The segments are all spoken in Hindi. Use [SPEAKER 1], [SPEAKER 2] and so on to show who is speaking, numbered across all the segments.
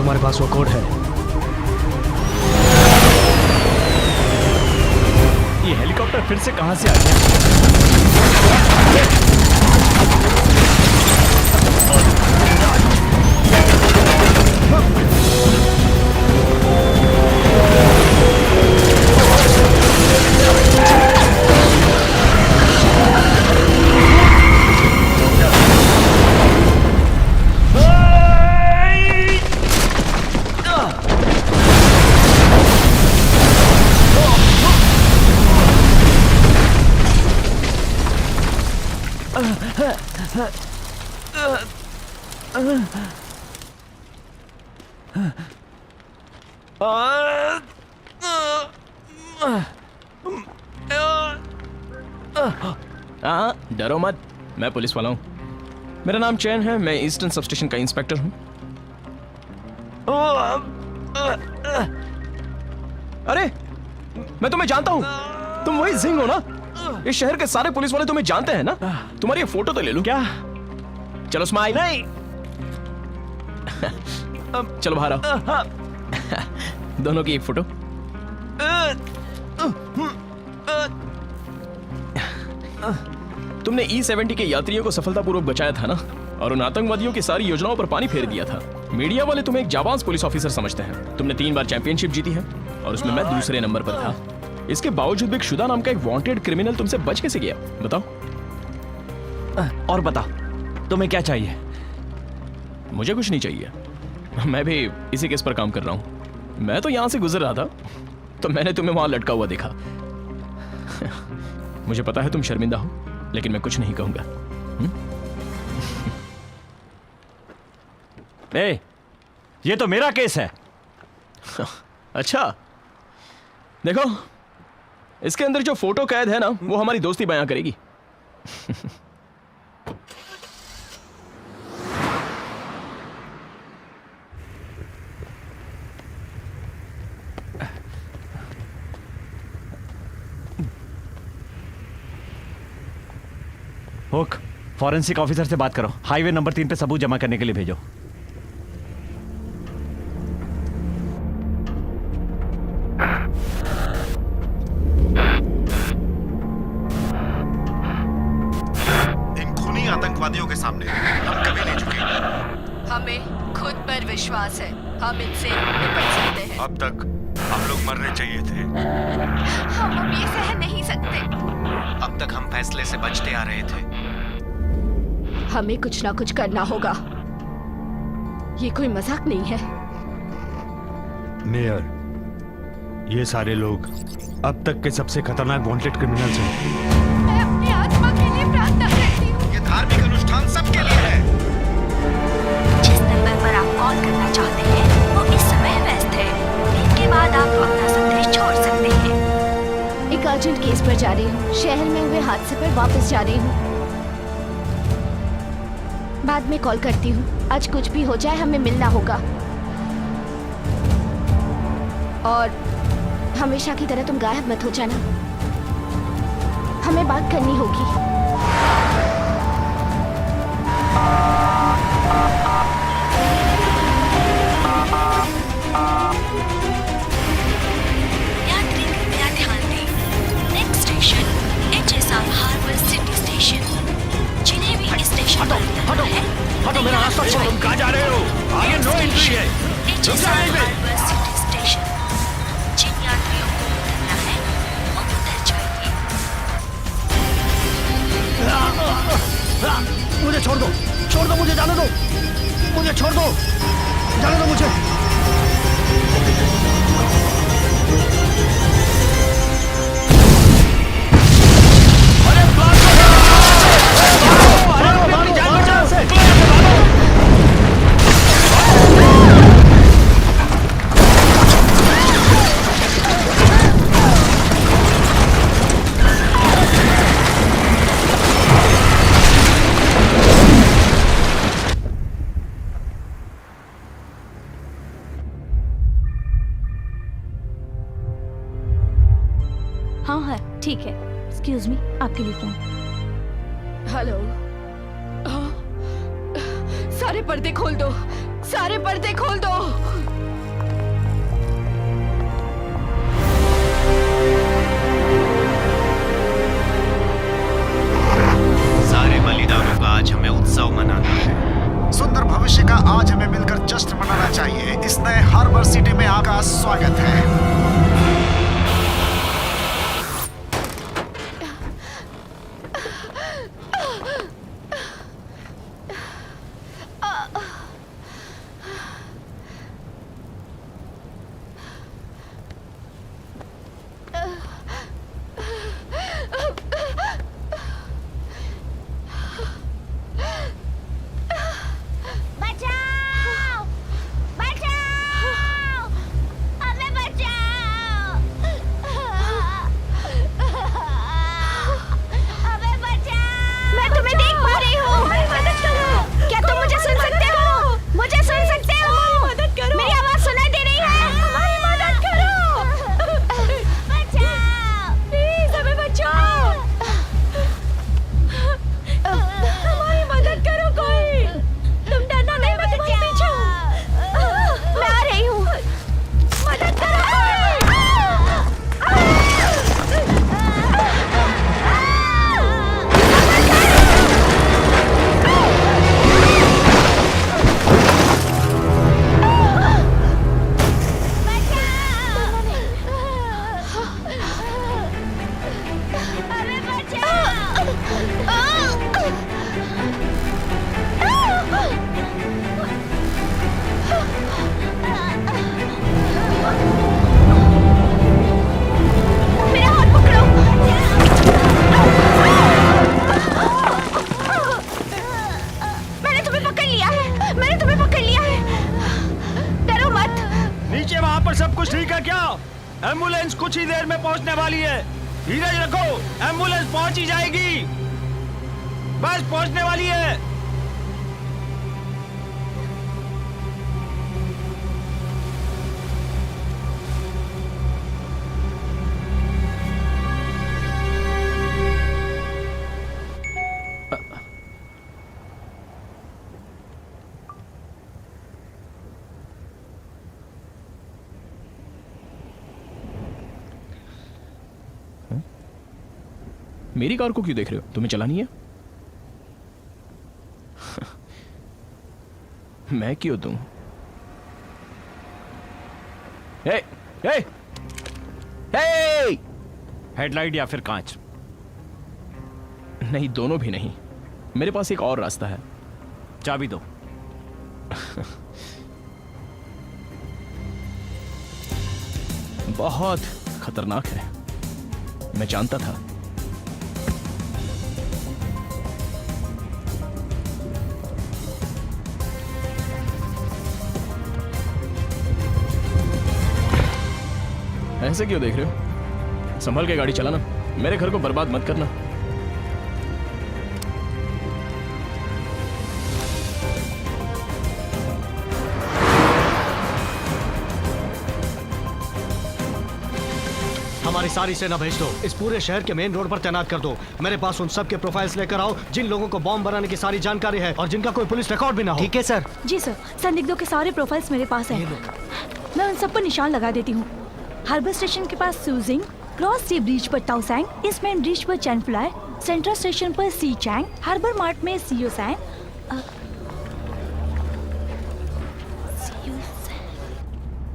[SPEAKER 1] तुम्हारे पास वो कोड है?
[SPEAKER 2] ये हेलीकॉप्टर फिर से कहां से आ गया? डरो मत, मैं पुलिस वाला हूं। मेरा नाम चैन है, मैं ईस्टर्न सब स्टेशन का इंस्पेक्टर हूं। अरे मैं तुम्हें जानता हूं, तुम वही जिंग हो ना? इस शहर के सारे पुलिस वाले तुम्हें जानते हैं ना? तुम्हारी ये फोटो तो ले लूं क्या? चलो स्माइल। नहीं चलो बाहर आओ। दोनों की एक फोटो। तुमने E-70 के यात्रियों को सफलतापूर्वक बचाया था ना, और उन आतंकवादियों की सारी योजनाओं पर पानी फेर दिया था। मीडिया वाले तुम्हें एक जाबाज पुलिस ऑफिसर समझते हैं। तुमने 3 बार चैंपियनशिप जीती है और उसमें मैं दूसरे नंबर पर था। इसके बावजूद भी शुदा नाम का एक वांटेड क्रिमिनल तुमसे बच कैसे गया? बताओ।
[SPEAKER 1] और बताओ, तुम्हें क्या चाहिए?
[SPEAKER 2] मुझे कुछ नहीं चाहिए, मैं भी इसी केस पर काम कर रहा हूं। मैं तो यहां से गुजर रहा था तो मैंने तुम्हें वहां लटका हुआ देखा। मुझे पता है तुम शर्मिंदा हो, लेकिन मैं कुछ नहीं कहूंगा।
[SPEAKER 1] ए, ये तो मेरा केस है।
[SPEAKER 2] अच्छा, देखो इसके अंदर जो फोटो कैद है ना, वो हमारी दोस्ती बयां करेगी।
[SPEAKER 1] हुक, फॉरेंसिक ऑफिसर से बात करो। हाईवे नंबर 3 पे सबूत जमा करने के लिए भेजो।
[SPEAKER 3] इन खूनी आतंकवादियों के सामने हम कभी नहीं झुकेंगे।
[SPEAKER 4] हमें खुद पर विश्वास है, हम इनसे निपट सकते हैं।
[SPEAKER 3] अब तक हम लोग मरने चाहिए थे।
[SPEAKER 4] हम अब ये सह नहीं सकते।
[SPEAKER 3] अब तक हम फैसले से बचते आ रहे थे।
[SPEAKER 4] हमें कुछ ना कुछ करना होगा। ये कोई मजाक नहीं है।
[SPEAKER 5] मेयर, ये सारे लोग अब तक के सबसे खतरनाक वांटेड क्रिमिनल्स हैं।
[SPEAKER 4] मैं अपनी आत्मा के लिए प्रार्थना करती हूँ।
[SPEAKER 3] ये धार्मिक अनुष्ठान सबके लिए है।
[SPEAKER 6] जिस नंबर पर आप कॉल करना चाहते हैं वो इस समय व्यस्त है। इसके बाद आप अपना संदेश छोड़ सकते हैं।
[SPEAKER 4] एक अर्जेंट केस पर जा रही हूँ। शहर में हुए हादसे पर वापस जा रही हूँ। बाद में कॉल करती हूँ। आज कुछ भी हो जाए हमें मिलना होगा, और हमेशा की तरह तुम गायब मत हो जाना। हमें बात करनी होगी।
[SPEAKER 6] यात्री कृपया ध्यान दें। Next station HSR harbour city station. जिन्हें भी इस स्टेशन पर उतरना है,
[SPEAKER 1] हटो, मेरा रास्ता छोड़ो। तुम कहाँ जा रहे हो? आगे नो एंट्री है।
[SPEAKER 6] HSR harbour city station. जिन यात्रियों को उतरना है वो उतर जाइए।
[SPEAKER 1] मुझे छोड़ दो, छोड़ दो, मुझे जाने दो, मुझे छोड़ दो, जाने दो मुझे।
[SPEAKER 7] हाँ हाँ ठीक है। एक्सक्यूज मी, आपके लिए फोन।
[SPEAKER 4] हेलो। सारे पर्दे खोल दो, सारे पर्दे खोल दो।
[SPEAKER 3] सारे बलिदानों का आज हमें उत्सव मनाना है। सुंदर भविष्य का आज हमें मिलकर जश्न मनाना चाहिए। इस नए हार्बर सिटी में आपका स्वागत है।
[SPEAKER 6] बचाओ! बचाओ! हमें बचाओ! हमें बचाओ! मैं तुम्हें देख पा रही हूँ। मदद करो। क्या तुम मुझे सुन सकते हो? मुझे सुन सकते हो? मदद करो। मेरी आवाज सुनाई दे रही है? हमारी मदद करो। बचाओ! प्लीज हमें बचाओ। हमारी मदद करो कोई। तुम डरना नहीं, मैं तुम्हारे पीछे हूँ। मैं आ रही हूँ। मदद करो अरे मेरा हाथ पकड़ो। मैंने तुम्हें पकड़ लिया है। मैंने तुम्हें पकड़ लिया है। डरो मत।
[SPEAKER 5] नीचे वहाँ पर सब कुछ ठीक है क्या? एम्बुलेंस कुछ ही देर में पहुंचने वाली है। धीरज रखो, एम्बुलेंस पहुंच ही जाएगी। बस पहुंचने वाली है।
[SPEAKER 2] मेरी कार को क्यों देख रहे हो? तुम्हें चलानी है? मैं क्यों दूं? हे, हे, हे!
[SPEAKER 5] हेडलाइट या फिर कांच?
[SPEAKER 2] नहीं, दोनों भी नहीं। मेरे पास एक और रास्ता है।
[SPEAKER 5] चाबी दो।
[SPEAKER 2] बहुत खतरनाक है, मैं जानता था। ऐसे क्यों देख रहे हो? संभल के गाड़ी चलाना। मेरे घर को बर्बाद मत करना।
[SPEAKER 1] हमारी सारी सेना भेज दो। इस पूरे शहर के मेन रोड पर तैनात कर दो। मेरे पास उन सब के प्रोफाइल्स लेकर आओ जिन लोगों को बॉम्ब बनाने की सारी जानकारी है और जिनका कोई पुलिस रिकॉर्ड भी ना हो।
[SPEAKER 8] ठीक है सर।
[SPEAKER 7] जी सर, संदिग्धों के सारे प्रोफाइल्स मेरे पास हैं। मैं उन सब पर निशान लगा देती हूँ। हार्बर स्टेशन के पास सूजिंग, क्रॉस सी ब्रिज पर टाउसैंग, ईस्ट मेन ब्रिज पर चैनफ्लाई, सेंट्रल स्टेशन पर सी चैंग, हार्बर मार्ट में सीओ सैंग।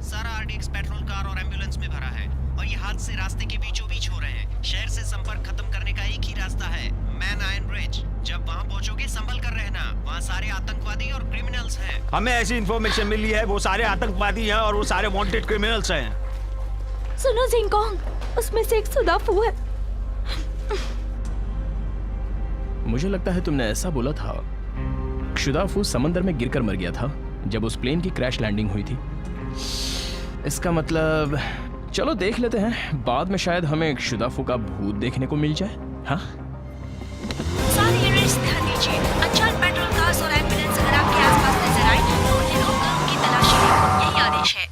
[SPEAKER 9] सारा आरडीएक्स पेट्रोल कार और एम्बुलेंस में भरा है और ये हादसे रास्ते के बीचों बीच हो रहे हैं। शहर से संपर्क खत्म करने का एक ही रास्ता है, मैन आयरन ब्रिज। जब वहाँ पहुँचोगे संभल कर रहना। वहाँ सारे आतंकवादी और क्रिमिनल्स हैं।
[SPEAKER 5] हमें ऐसी इंफॉर्मेशन मिली है, वो सारे आतंकवादी हैं और वो सारे वांटेड क्रिमिनल्स हैं।
[SPEAKER 7] सुनो जिंगकोंग, उसमें से एक सुदाफू है।
[SPEAKER 2] मुझे लगता है तुमने ऐसा बोला था। शुदाफू समंदर में गिरकर मर गया था जब उस प्लेन की क्रैश लैंडिंग हुई थी। इसका मतलब, चलो देख लेते हैं, बाद में शायद हमें शुदाफू का भूत देखने को मिल जाए। हाँ,
[SPEAKER 6] सारे यूनिट्स ध्यान दीजिए। अनचार्ट पेट्रोल कार्स और एम्बुलेंस अगर आपके आसपास नजर आए तो उन्हें रोककर उनकी तलाशी लें। यही आदेश है।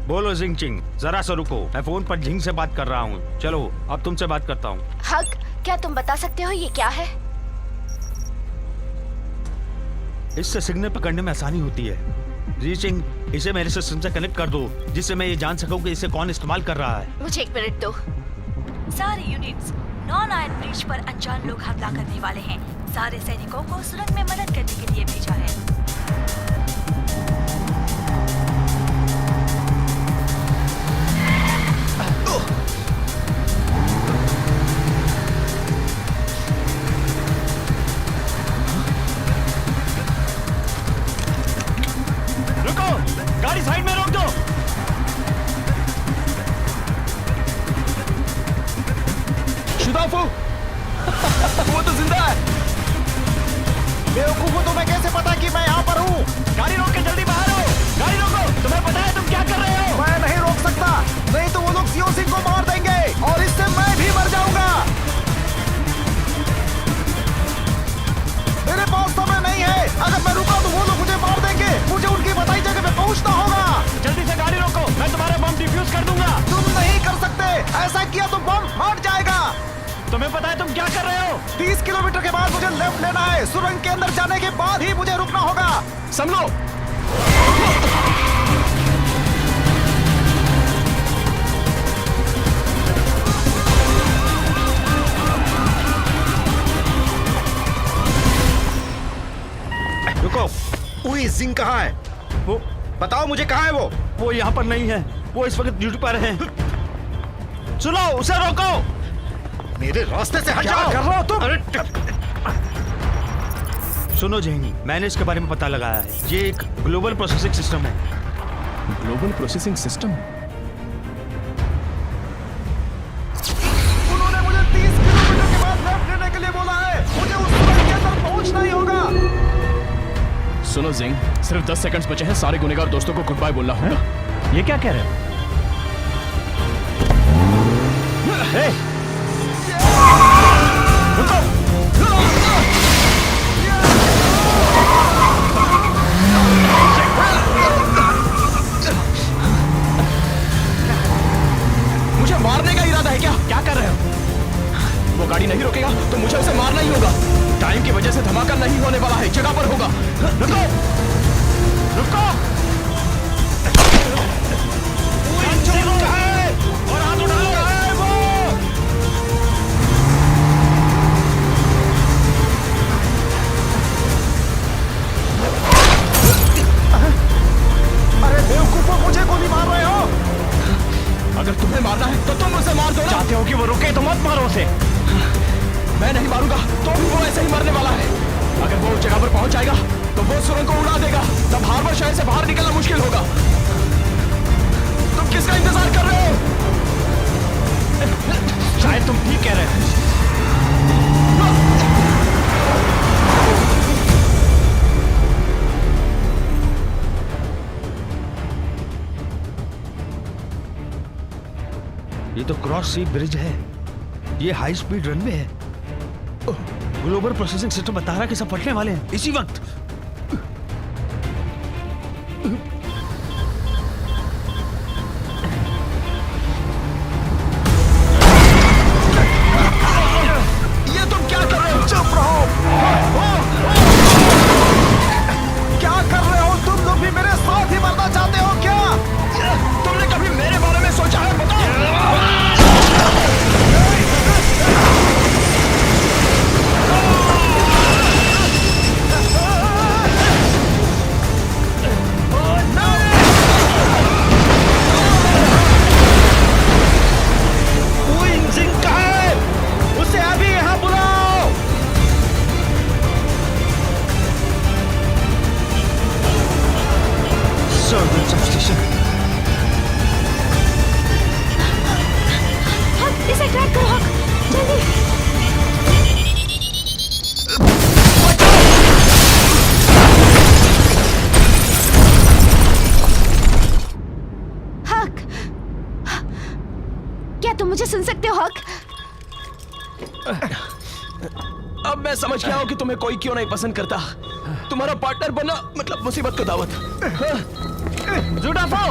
[SPEAKER 5] बोलो जिंग चिंग, जरा सा रुको, मैं फोन पर झिंग से बात कर रहा हूँ। चलो अब तुमसे बात करता हूँ।
[SPEAKER 6] हक, क्या तुम बता सकते हो ये क्या है?
[SPEAKER 5] इससे सिग्नल पकड़ने में आसानी होती है। रीचिंग, इसे मेरे सिस्टम से कनेक्ट कर दो, जिससे मैं ये जान सकूं कि इसे कौन इस्तेमाल कर रहा है।
[SPEAKER 6] मुझे 1 मिनट दो।
[SPEAKER 7] सारे यूनिट्स नॉन आयन ब्रिज पर अनजान लोग हमला करने वाले हैं। सारे सैनिकों को सुरंग में मदद करने के लिए भेजा है।
[SPEAKER 5] रुको, गाड़ी साइड में रोक दो।
[SPEAKER 2] शुदाफू वो तो जिंदा है।
[SPEAKER 3] बेवकूफों, तुम्हें कैसे पता कि मैं यहाँ पर हूँ?
[SPEAKER 5] गाड़ी रोक के जल्दी बाहर आओ। गाड़ी रोको, तुम्हें पता है तुम क्या कर रहे हो?
[SPEAKER 3] मैं नहीं रोक सकता, नहीं तो वो लोग सियो सिंह को मार देंगे और इससे मैं भी मर जाऊंगा। मेरे पास समय नहीं है, अगर मैं रुका तो वो लोग मुझे मार देंगे। मुझे उनकी बताई जगह पे पहुंचना होगा।
[SPEAKER 5] जल्दी से गाड़ी रोको, मैं तुम्हारा बम डिफ्यूज कर दूंगा।
[SPEAKER 3] तुम नहीं कर सकते, ऐसा किया तो बम फट जाएगा।
[SPEAKER 5] तुम्हें पता है तुम क्या कर रहे हो?
[SPEAKER 3] 30 किलोमीटर के बाद मुझे लेफ्ट लेना है। सुरंग के अंदर जाने के बाद ही मुझे रुकना होगा।
[SPEAKER 2] संभलो।
[SPEAKER 5] रुको,
[SPEAKER 3] उई जिंग कहाँ है?
[SPEAKER 5] वो
[SPEAKER 3] बताओ मुझे, कहाँ है वो?
[SPEAKER 5] वो यहाँ पर नहीं है, वो इस वक्त ड्यूटी पर है। सुनो, उसे रोको।
[SPEAKER 3] मेरे रास्ते से हट
[SPEAKER 5] क्या
[SPEAKER 3] जाओ।
[SPEAKER 5] कर रहे हो तुम? सुनो जेंगी, मैंने इसके बारे में पता लगाया है। ये एक ग्लोबल प्रोसेसिंग सिस्टम है।
[SPEAKER 2] Global processing system.
[SPEAKER 3] उन्होंने मुझे 30 किलोमीटर के बाद लेफ्ट लेने के लिए बोला है। मुझे उस सुरंग के अंदर पहुंचना ही होगा।
[SPEAKER 2] सुनो जिंग, सिर्फ 10 सेकंड्स बचे हैं। सारे गुनेगार दोस्तों को गुड बाय बोलना होगा।
[SPEAKER 5] ये क्या कह रहे हो?
[SPEAKER 2] मुझे मारने का इरादा है क्या?
[SPEAKER 5] क्या कर रहे हो?
[SPEAKER 2] वो गाड़ी नहीं रोकेगा तो मुझे उसे मारना ही होगा। टाइम की वजह से धमाका नहीं होने वाला है, जगह पर होगा।
[SPEAKER 5] रुको, रुको। और हाथ उठाओ।
[SPEAKER 3] अरे बेवकूफों, मुझे गोली मार रहे हो?
[SPEAKER 2] अगर तुम्हें मारना है तो तुम उसे मार दो ना।
[SPEAKER 5] चाहते हो कि वो रुके तो मत मारो उसे।
[SPEAKER 2] मैं नहीं मारूंगा तो भी वो ऐसे ही मरने वाला है। अगर वो उस जगह पर पहुंच जाएगा तो वो सुरंग को उड़ा देगा। तब हार्बर शहर से बाहर निकलना मुश्किल होगा। तुम किसका इंतजार कर रहे हो?
[SPEAKER 5] शायद तुम ठीक कह रहे हो। ये तो क्रॉस सी ब्रिज है। ये हाई स्पीड रनवे है। ग्लोबल प्रोसेसिंग सिस्टम बता रहा है कि सब फटने वाले हैं इसी वक्त।
[SPEAKER 3] ये तुम क्या कर रहे हो? चुप रहो। क्या कर रहे हो? तुम लोग भी मेरे साथ ही मरना चाहते हो क्या?
[SPEAKER 2] तुमने कभी मेरे बारे में सोचा है? बताओ।
[SPEAKER 5] उसे अभी यहाँ बुलाओ।
[SPEAKER 6] हक, इसे ट्रैक करो हक, जल्दी। हक, क्या तुम मुझे सुन सकते हो हक?
[SPEAKER 2] अब मैं समझ गया हूं कि तुम्हें कोई क्यों नहीं पसंद करता। तुम्हारा पार्टनर बनना मतलब मुसीबत को दावत।
[SPEAKER 5] जुड़ाफो,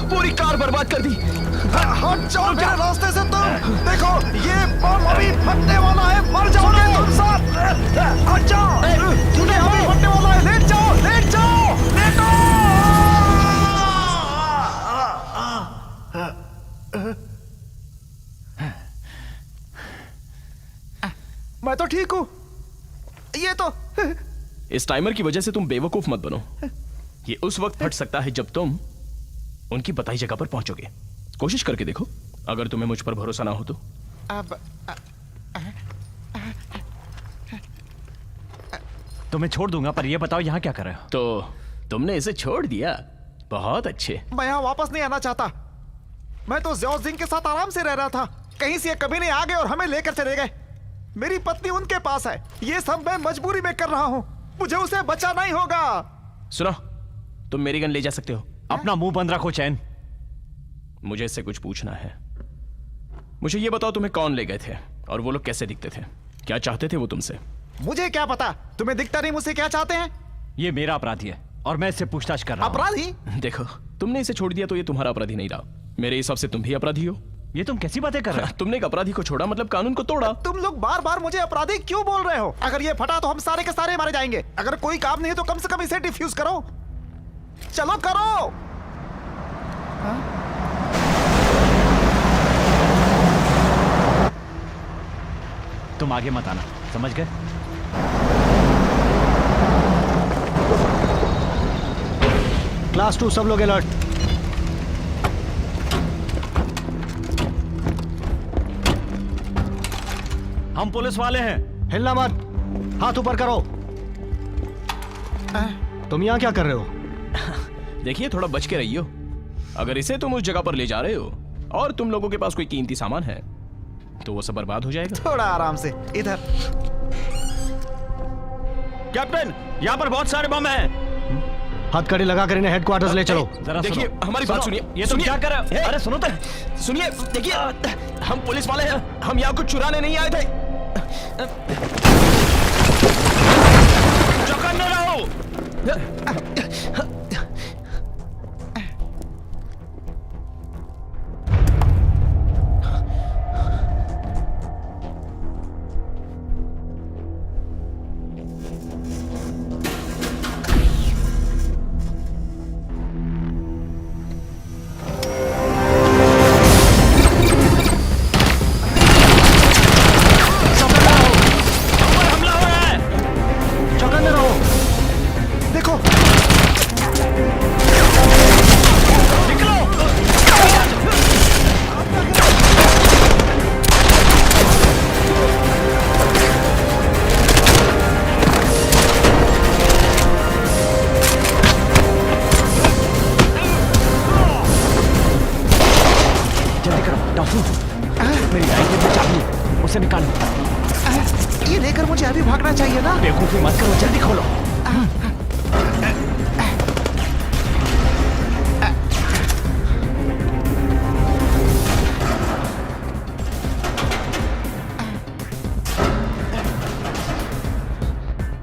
[SPEAKER 2] पूरी कार बर्बाद कर दी।
[SPEAKER 3] हट जाओ मेरे रास्ते से तुम। देखो ये बम अभी फटने वाला है, मर जाओगे तुम सब। हट जाओ, ये अभी फटने वाला है। लेट जाओ, लेट जाओ, लेटो। मैं तो ठीक हूँ, ये तो
[SPEAKER 2] इस टाइमर की वजह से तुम बेवकूफ मत बनो। ये उस वक्त फट सकता है जब तुम उनकी बताई जगह पर पहुंचोगे। कोशिश करके देखो, अगर तुम्हें मुझ पर भरोसा ना हो तो।
[SPEAKER 5] तुम्हें छोड़ दूंगा, पर ये बताओ यहाँ क्या कर रहे हो?
[SPEAKER 2] तो तुमने इसे छोड़ दिया, बहुत अच्छे।
[SPEAKER 3] मैं यहाँ वापस नहीं आना चाहता। मैं तो ज़ियाओ जिंग के साथ आराम से रह रहा था। कहीं से ये कभी नहीं आ गए और हमें लेकर चले गए। मेरी पत्नी उनके पास है। ये सब मैं मजबूरी में कर रहा हूँ। मुझे उसे बचाना ही होगा।
[SPEAKER 2] सुनो, तुम मेरी गन ले जा सकते हो।
[SPEAKER 5] अपना मुंह बंद रखो चैन।
[SPEAKER 2] मुझे इससे कुछ पूछना है। मुझे ये बताओ, तुम्हें कौन ले गए थे और वो लोग कैसे दिखते थे? क्या चाहते थे वो तुमसे?
[SPEAKER 3] मुझे क्या पता, तुम्हें दिखता नहीं मुझसे क्या चाहते हैं।
[SPEAKER 5] ये मेरा अपराधी है और मैं इससे पूछताछ कर रहा हूँ।
[SPEAKER 3] अपराधी?
[SPEAKER 2] देखो, तुमने इसे छोड़ दिया तो ये तुम्हारा अपराधी नहीं रहा। मेरे हिसाब से तुम भी अपराधी हो।
[SPEAKER 5] ये तुम कैसी बातें कर रहे हो?
[SPEAKER 2] तुमने एक अपराधी को छोड़ा मतलब कानून को तोड़ा।
[SPEAKER 3] तुम लोग बार बार मुझे अपराधी क्यों बोल रहे हो? अगर ये फटा तो हम सारे के सारे मारे जाएंगे। अगर कोई काम नहीं है तो कम से कम इसे डिफ्यूज करो। चलो करो।
[SPEAKER 5] तुम आगे मत आना, समझ गए?
[SPEAKER 1] क्लास 2 सब लोग अलर्ट।
[SPEAKER 5] हम पुलिस वाले हैं।
[SPEAKER 1] हिलना मत, हाथ ऊपर करो। तुम यहाँ क्या कर रहे हो?
[SPEAKER 2] देखिए, थोड़ा बच के रहियो। अगर इसे तुम उस जगह पर ले जा रहे हो और तुम लोगों के पास कोई कीमती सामान है तो वो सब बर्बाद हो जाएगा।
[SPEAKER 3] थोड़ा आराम से, इधर।
[SPEAKER 5] कैप्टन, यहाँ पर बहुत सारे बम हैं।
[SPEAKER 1] हथकड़ी लगा कर इन्हें हेडक्वार्टर्स ले चलो।
[SPEAKER 5] जरा
[SPEAKER 2] देखिए,
[SPEAKER 5] सुनो।
[SPEAKER 2] हमारी बात सुनिए।
[SPEAKER 5] ये तुम क्या कर रहे हो? अरे सुनो तो।
[SPEAKER 2] सुनिए, देखिए, हम पुलिस वाले हैं। हम यहाँ कुछ चुराने नहीं आए थे।
[SPEAKER 5] चौकन्ने रहो। उसे निकालो।
[SPEAKER 3] ये लेकर मुझे अभी भागना चाहिए ना?
[SPEAKER 5] बेवकूफी मत करो, जल्दी खोलो।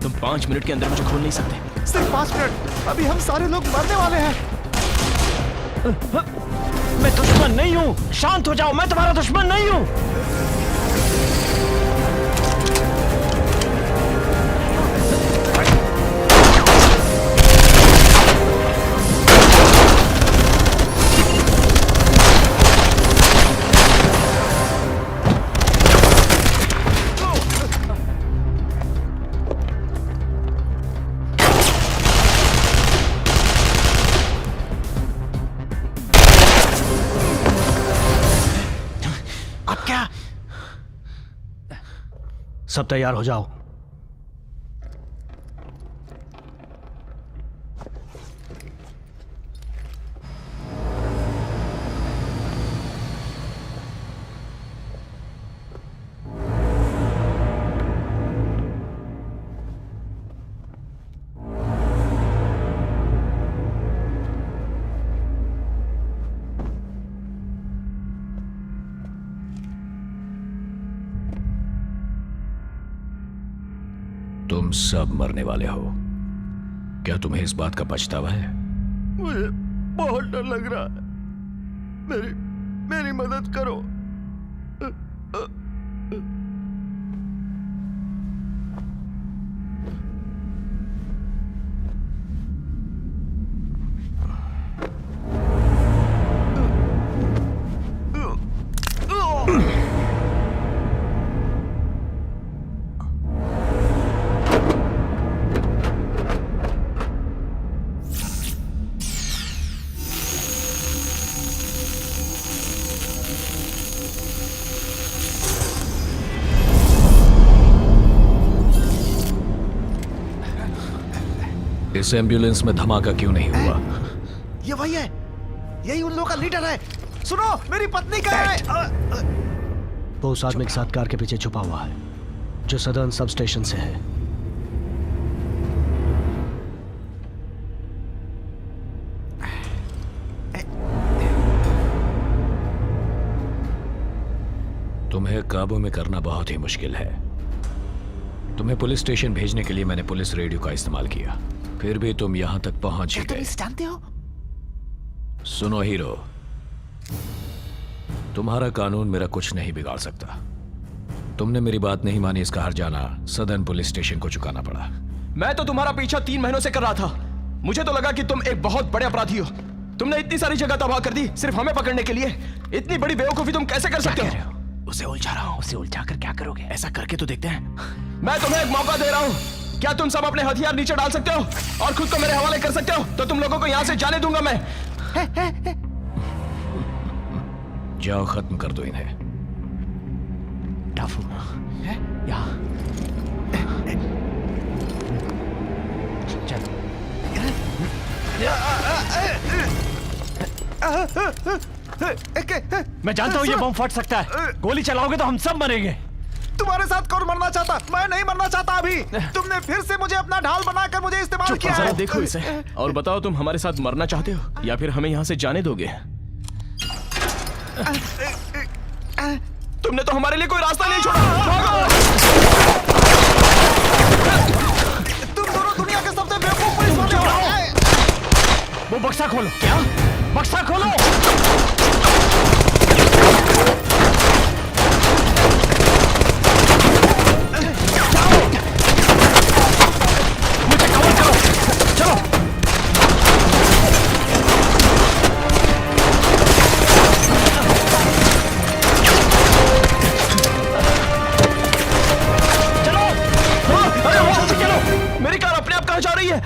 [SPEAKER 2] तुम 5 मिनट के अंदर मुझे खोल नहीं सकते।
[SPEAKER 3] सिर्फ 5 मिनट? अभी हम सारे लोग मरने वाले हैं।
[SPEAKER 5] मैं दुश्मन नहीं हूँ, शांत हो जाओ। मैं तुम्हारा दुश्मन नहीं हूँ।
[SPEAKER 1] सब तैयार हो जाओ।
[SPEAKER 8] तुम सब मरने वाले हो। क्या तुम्हें इस बात का पछतावा है?
[SPEAKER 5] मुझे बहुत डर लग रहा है। मेरी मदद करो।
[SPEAKER 8] इस एम्बुलेंस में धमाका क्यों नहीं हुआ?
[SPEAKER 3] ये वही है, यही उन लोगों का लीडर है। सुनो, मेरी पत्नी कहाँ है?
[SPEAKER 1] वो उस आदमी के साथ कार के पीछे छुपा हुआ है जो सदर्न सब स्टेशन से है।
[SPEAKER 8] तुम्हें काबू में करना बहुत ही मुश्किल है। तुम्हें पुलिस स्टेशन भेजने के लिए मैंने पुलिस रेडियो का इस्तेमाल किया, फिर भी तुम यहां तक पहुंच ही
[SPEAKER 3] तुम
[SPEAKER 8] गए।
[SPEAKER 3] इसे जानते हो?
[SPEAKER 8] सुनो हीरो, तुम्हारा कानून मेरा कुछ नहीं बिगाड़ सकता। तुमने मेरी बात नहीं मानी, इसका हर्जाना सदर्न पुलिस स्टेशन को चुकाना पड़ा।
[SPEAKER 2] मैं तो तुम्हारा पीछा 3 महीनों से कर रहा था। मुझे तो लगा कि तुम एक बहुत बड़े अपराधी हो। तुमने इतनी सारी जगह तबाह कर दी सिर्फ हमें पकड़ने के लिए। इतनी बड़ी बेवकूफी तुम कैसे कर सकते हो?
[SPEAKER 8] उसे उलझा रहा हूं। उसे उलझा कर क्या करोगे? ऐसा करके तो देखते हैं।
[SPEAKER 2] मैं तुम्हें एक मौका दे रहा हूं। क्या तुम सब अपने हथियार नीचे डाल सकते हो और खुद को मेरे हवाले कर सकते हो? तो तुम लोगों को यहां से जाने दूंगा मैं।
[SPEAKER 8] जाओ, खत्म कर दो इन्हें।
[SPEAKER 5] मैं जानता हूँ ये बम फट सकता है। गोली चलाओगे तो हम सब मरेंगे।
[SPEAKER 3] तुम्हारे साथ कौन मरना चाहता? मैं नहीं मरना चाहता अभी। तुमने फिर से मुझे अपना ढाल बनाकर मुझे इस्तेमाल किया
[SPEAKER 2] जरा
[SPEAKER 3] है।
[SPEAKER 2] देखो इसे और बताओ, तुम हमारे साथ मरना चाहते हो या फिर हमें यहां से जाने दोगे? तुमने तो हमारे लिए कोई रास्ता नहीं छोड़ा। भागो!
[SPEAKER 3] तुम दोनों दुनिया के सबसे बेवकूफ पुलिस वाले हो।
[SPEAKER 5] वो बक्सा खोलो। क्या बक्सा खोलो? मुझे कवर करो। चलो।
[SPEAKER 2] मेरी कार अपने आप कहां जा रही है?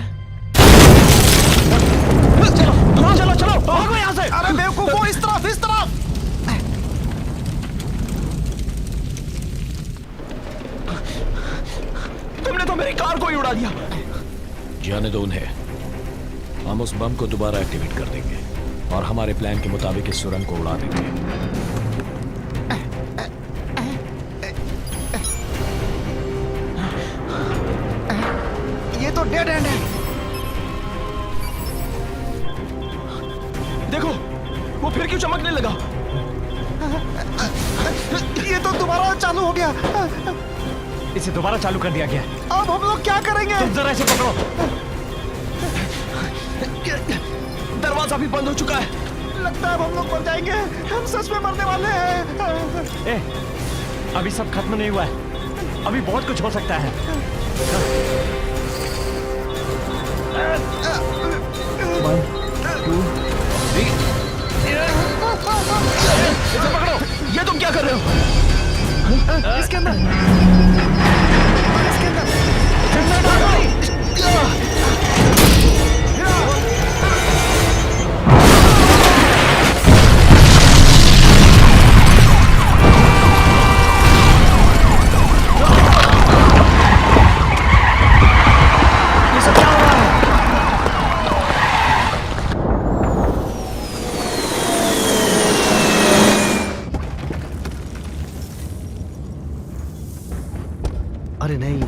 [SPEAKER 5] चलो चलो भागो यहाँ से।
[SPEAKER 3] अरे बेवकूफो, इस तरफ इस तरफ।
[SPEAKER 2] तुमने तो मेरी कार को ही उड़ा दिया।
[SPEAKER 8] जाने दो उन्हें। हम उस बम को दोबारा एक्टिवेट कर देंगे और हमारे प्लान के मुताबिक इस सुरंग को उड़ा देंगे।
[SPEAKER 3] ये तो डेड एंड है।
[SPEAKER 2] देखो, वो फिर क्यों चमकने लगा?
[SPEAKER 3] ये तो दोबारा चालू हो गया।
[SPEAKER 5] इसे दोबारा चालू कर दिया गया।
[SPEAKER 3] अब हम लोग क्या करेंगे?
[SPEAKER 5] तुम जरा इसे पकड़ो।
[SPEAKER 2] दरवाजा भी बंद हो चुका है।
[SPEAKER 3] लगता है अब हम लोग मर जाएंगे। हम सच में मरने वाले हैं।
[SPEAKER 5] ए, अभी सब खत्म नहीं हुआ है। अभी बहुत कुछ हो सकता है। 1, 2, 3।
[SPEAKER 2] इसे पकड़ो। ये तुम क्या कर रहे हो?
[SPEAKER 3] इसके अंदर इसके अंदर
[SPEAKER 5] ये सब क्या हो रहा है?
[SPEAKER 1] अरे नहीं,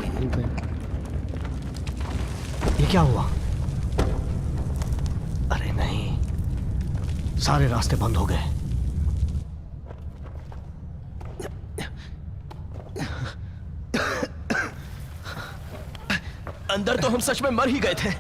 [SPEAKER 1] ये क्या हुआ? अरे नहीं, सारे रास्ते बंद हो गए।
[SPEAKER 2] अंदर तो हम सच में मर ही गए थे।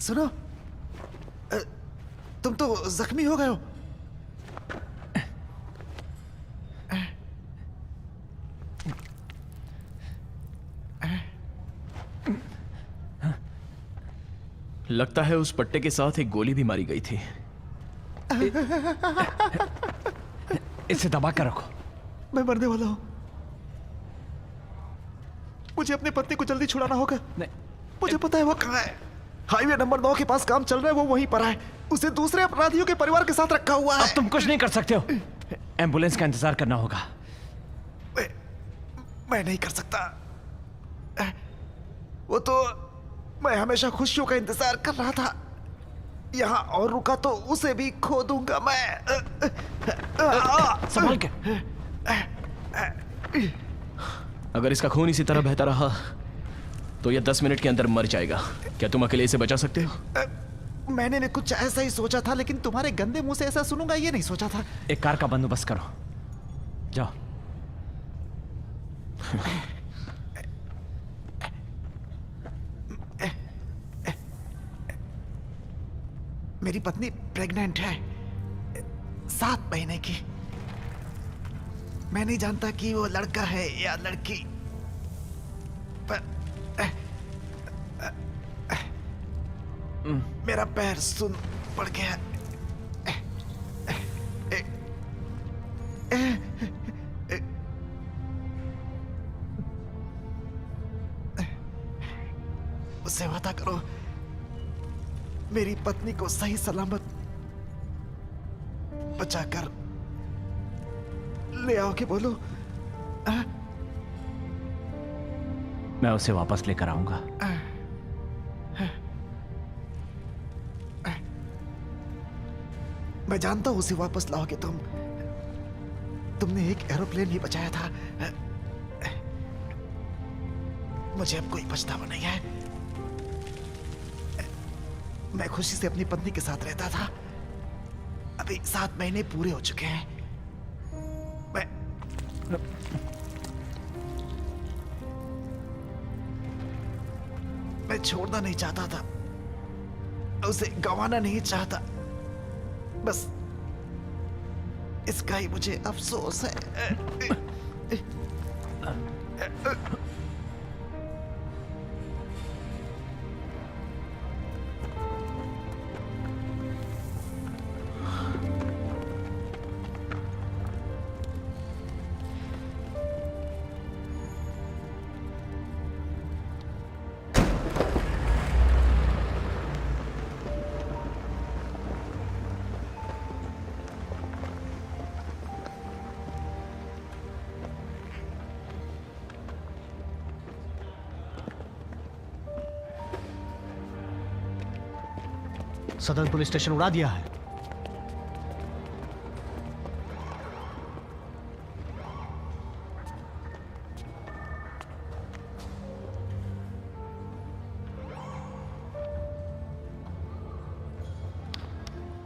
[SPEAKER 3] सुनो, तुम तो जख्मी हो गए हो।
[SPEAKER 2] लगता है उस पट्टे के साथ एक गोली भी मारी गई थी।
[SPEAKER 5] इसे दबा कर रखो।
[SPEAKER 3] मैं मरने वाला हूं। मुझे अपनी पत्नी को जल्दी छुड़ाना होगा।
[SPEAKER 5] नहीं,
[SPEAKER 3] मुझे पता है वो कहाँ है। हाईवे नंबर 9 के पास काम चल रहा है, वो वहीं पर है। उसे दूसरे अपराधियों के परिवार के साथ रखा हुआ है।
[SPEAKER 5] अब तुम कुछ नहीं कर सकते हो। एम्बुलेंस का इंतजार करना होगा।
[SPEAKER 3] मैं नहीं कर सकता। वो तो मैं हमेशा खुशियों का इंतजार कर रहा था। यहाँ और रुका तो उसे भी खो दूंगा मैं।
[SPEAKER 5] संभल के।
[SPEAKER 2] अगर इसका खून इसी तरह बहता रहा तो यह 10 मिनट के अंदर मर जाएगा। क्या तुम अकेले इसे बचा सकते हो?
[SPEAKER 3] मैंने भी कुछ ऐसा ही सोचा था, लेकिन तुम्हारे गंदे मुंह से ऐसा सुनूंगा ये नहीं सोचा था।
[SPEAKER 5] एक कार का बंदोबस्त करो, जाओ।
[SPEAKER 3] मेरी पत्नी प्रेग्नेंट है, 7 महीने की। मैं नहीं जानता कि वो लड़का है या लड़की, पर मेरा पैर सुन पड़ गया। उससे वादा करो, मेरी पत्नी को सही सलामत बचाकर ले आओगे। बोलो।
[SPEAKER 5] मैं उसे वापस लेकर आऊंगा।
[SPEAKER 3] मैं जानता हूं उसे वापस लाओगे तुम। तुमने एक एरोप्लेन भी बचाया था। मुझे अब कोई पछतावा नहीं है। मैं खुशी से अपनी पत्नी के साथ रहता था। अभी 7 महीने पूरे हो चुके हैं। मैं छोड़ना नहीं चाहता था, उसे गंवाना नहीं चाहता। बस इसका ही मुझे अफसोस है।
[SPEAKER 1] सदर्न पुलिस स्टेशन उड़ा दिया है।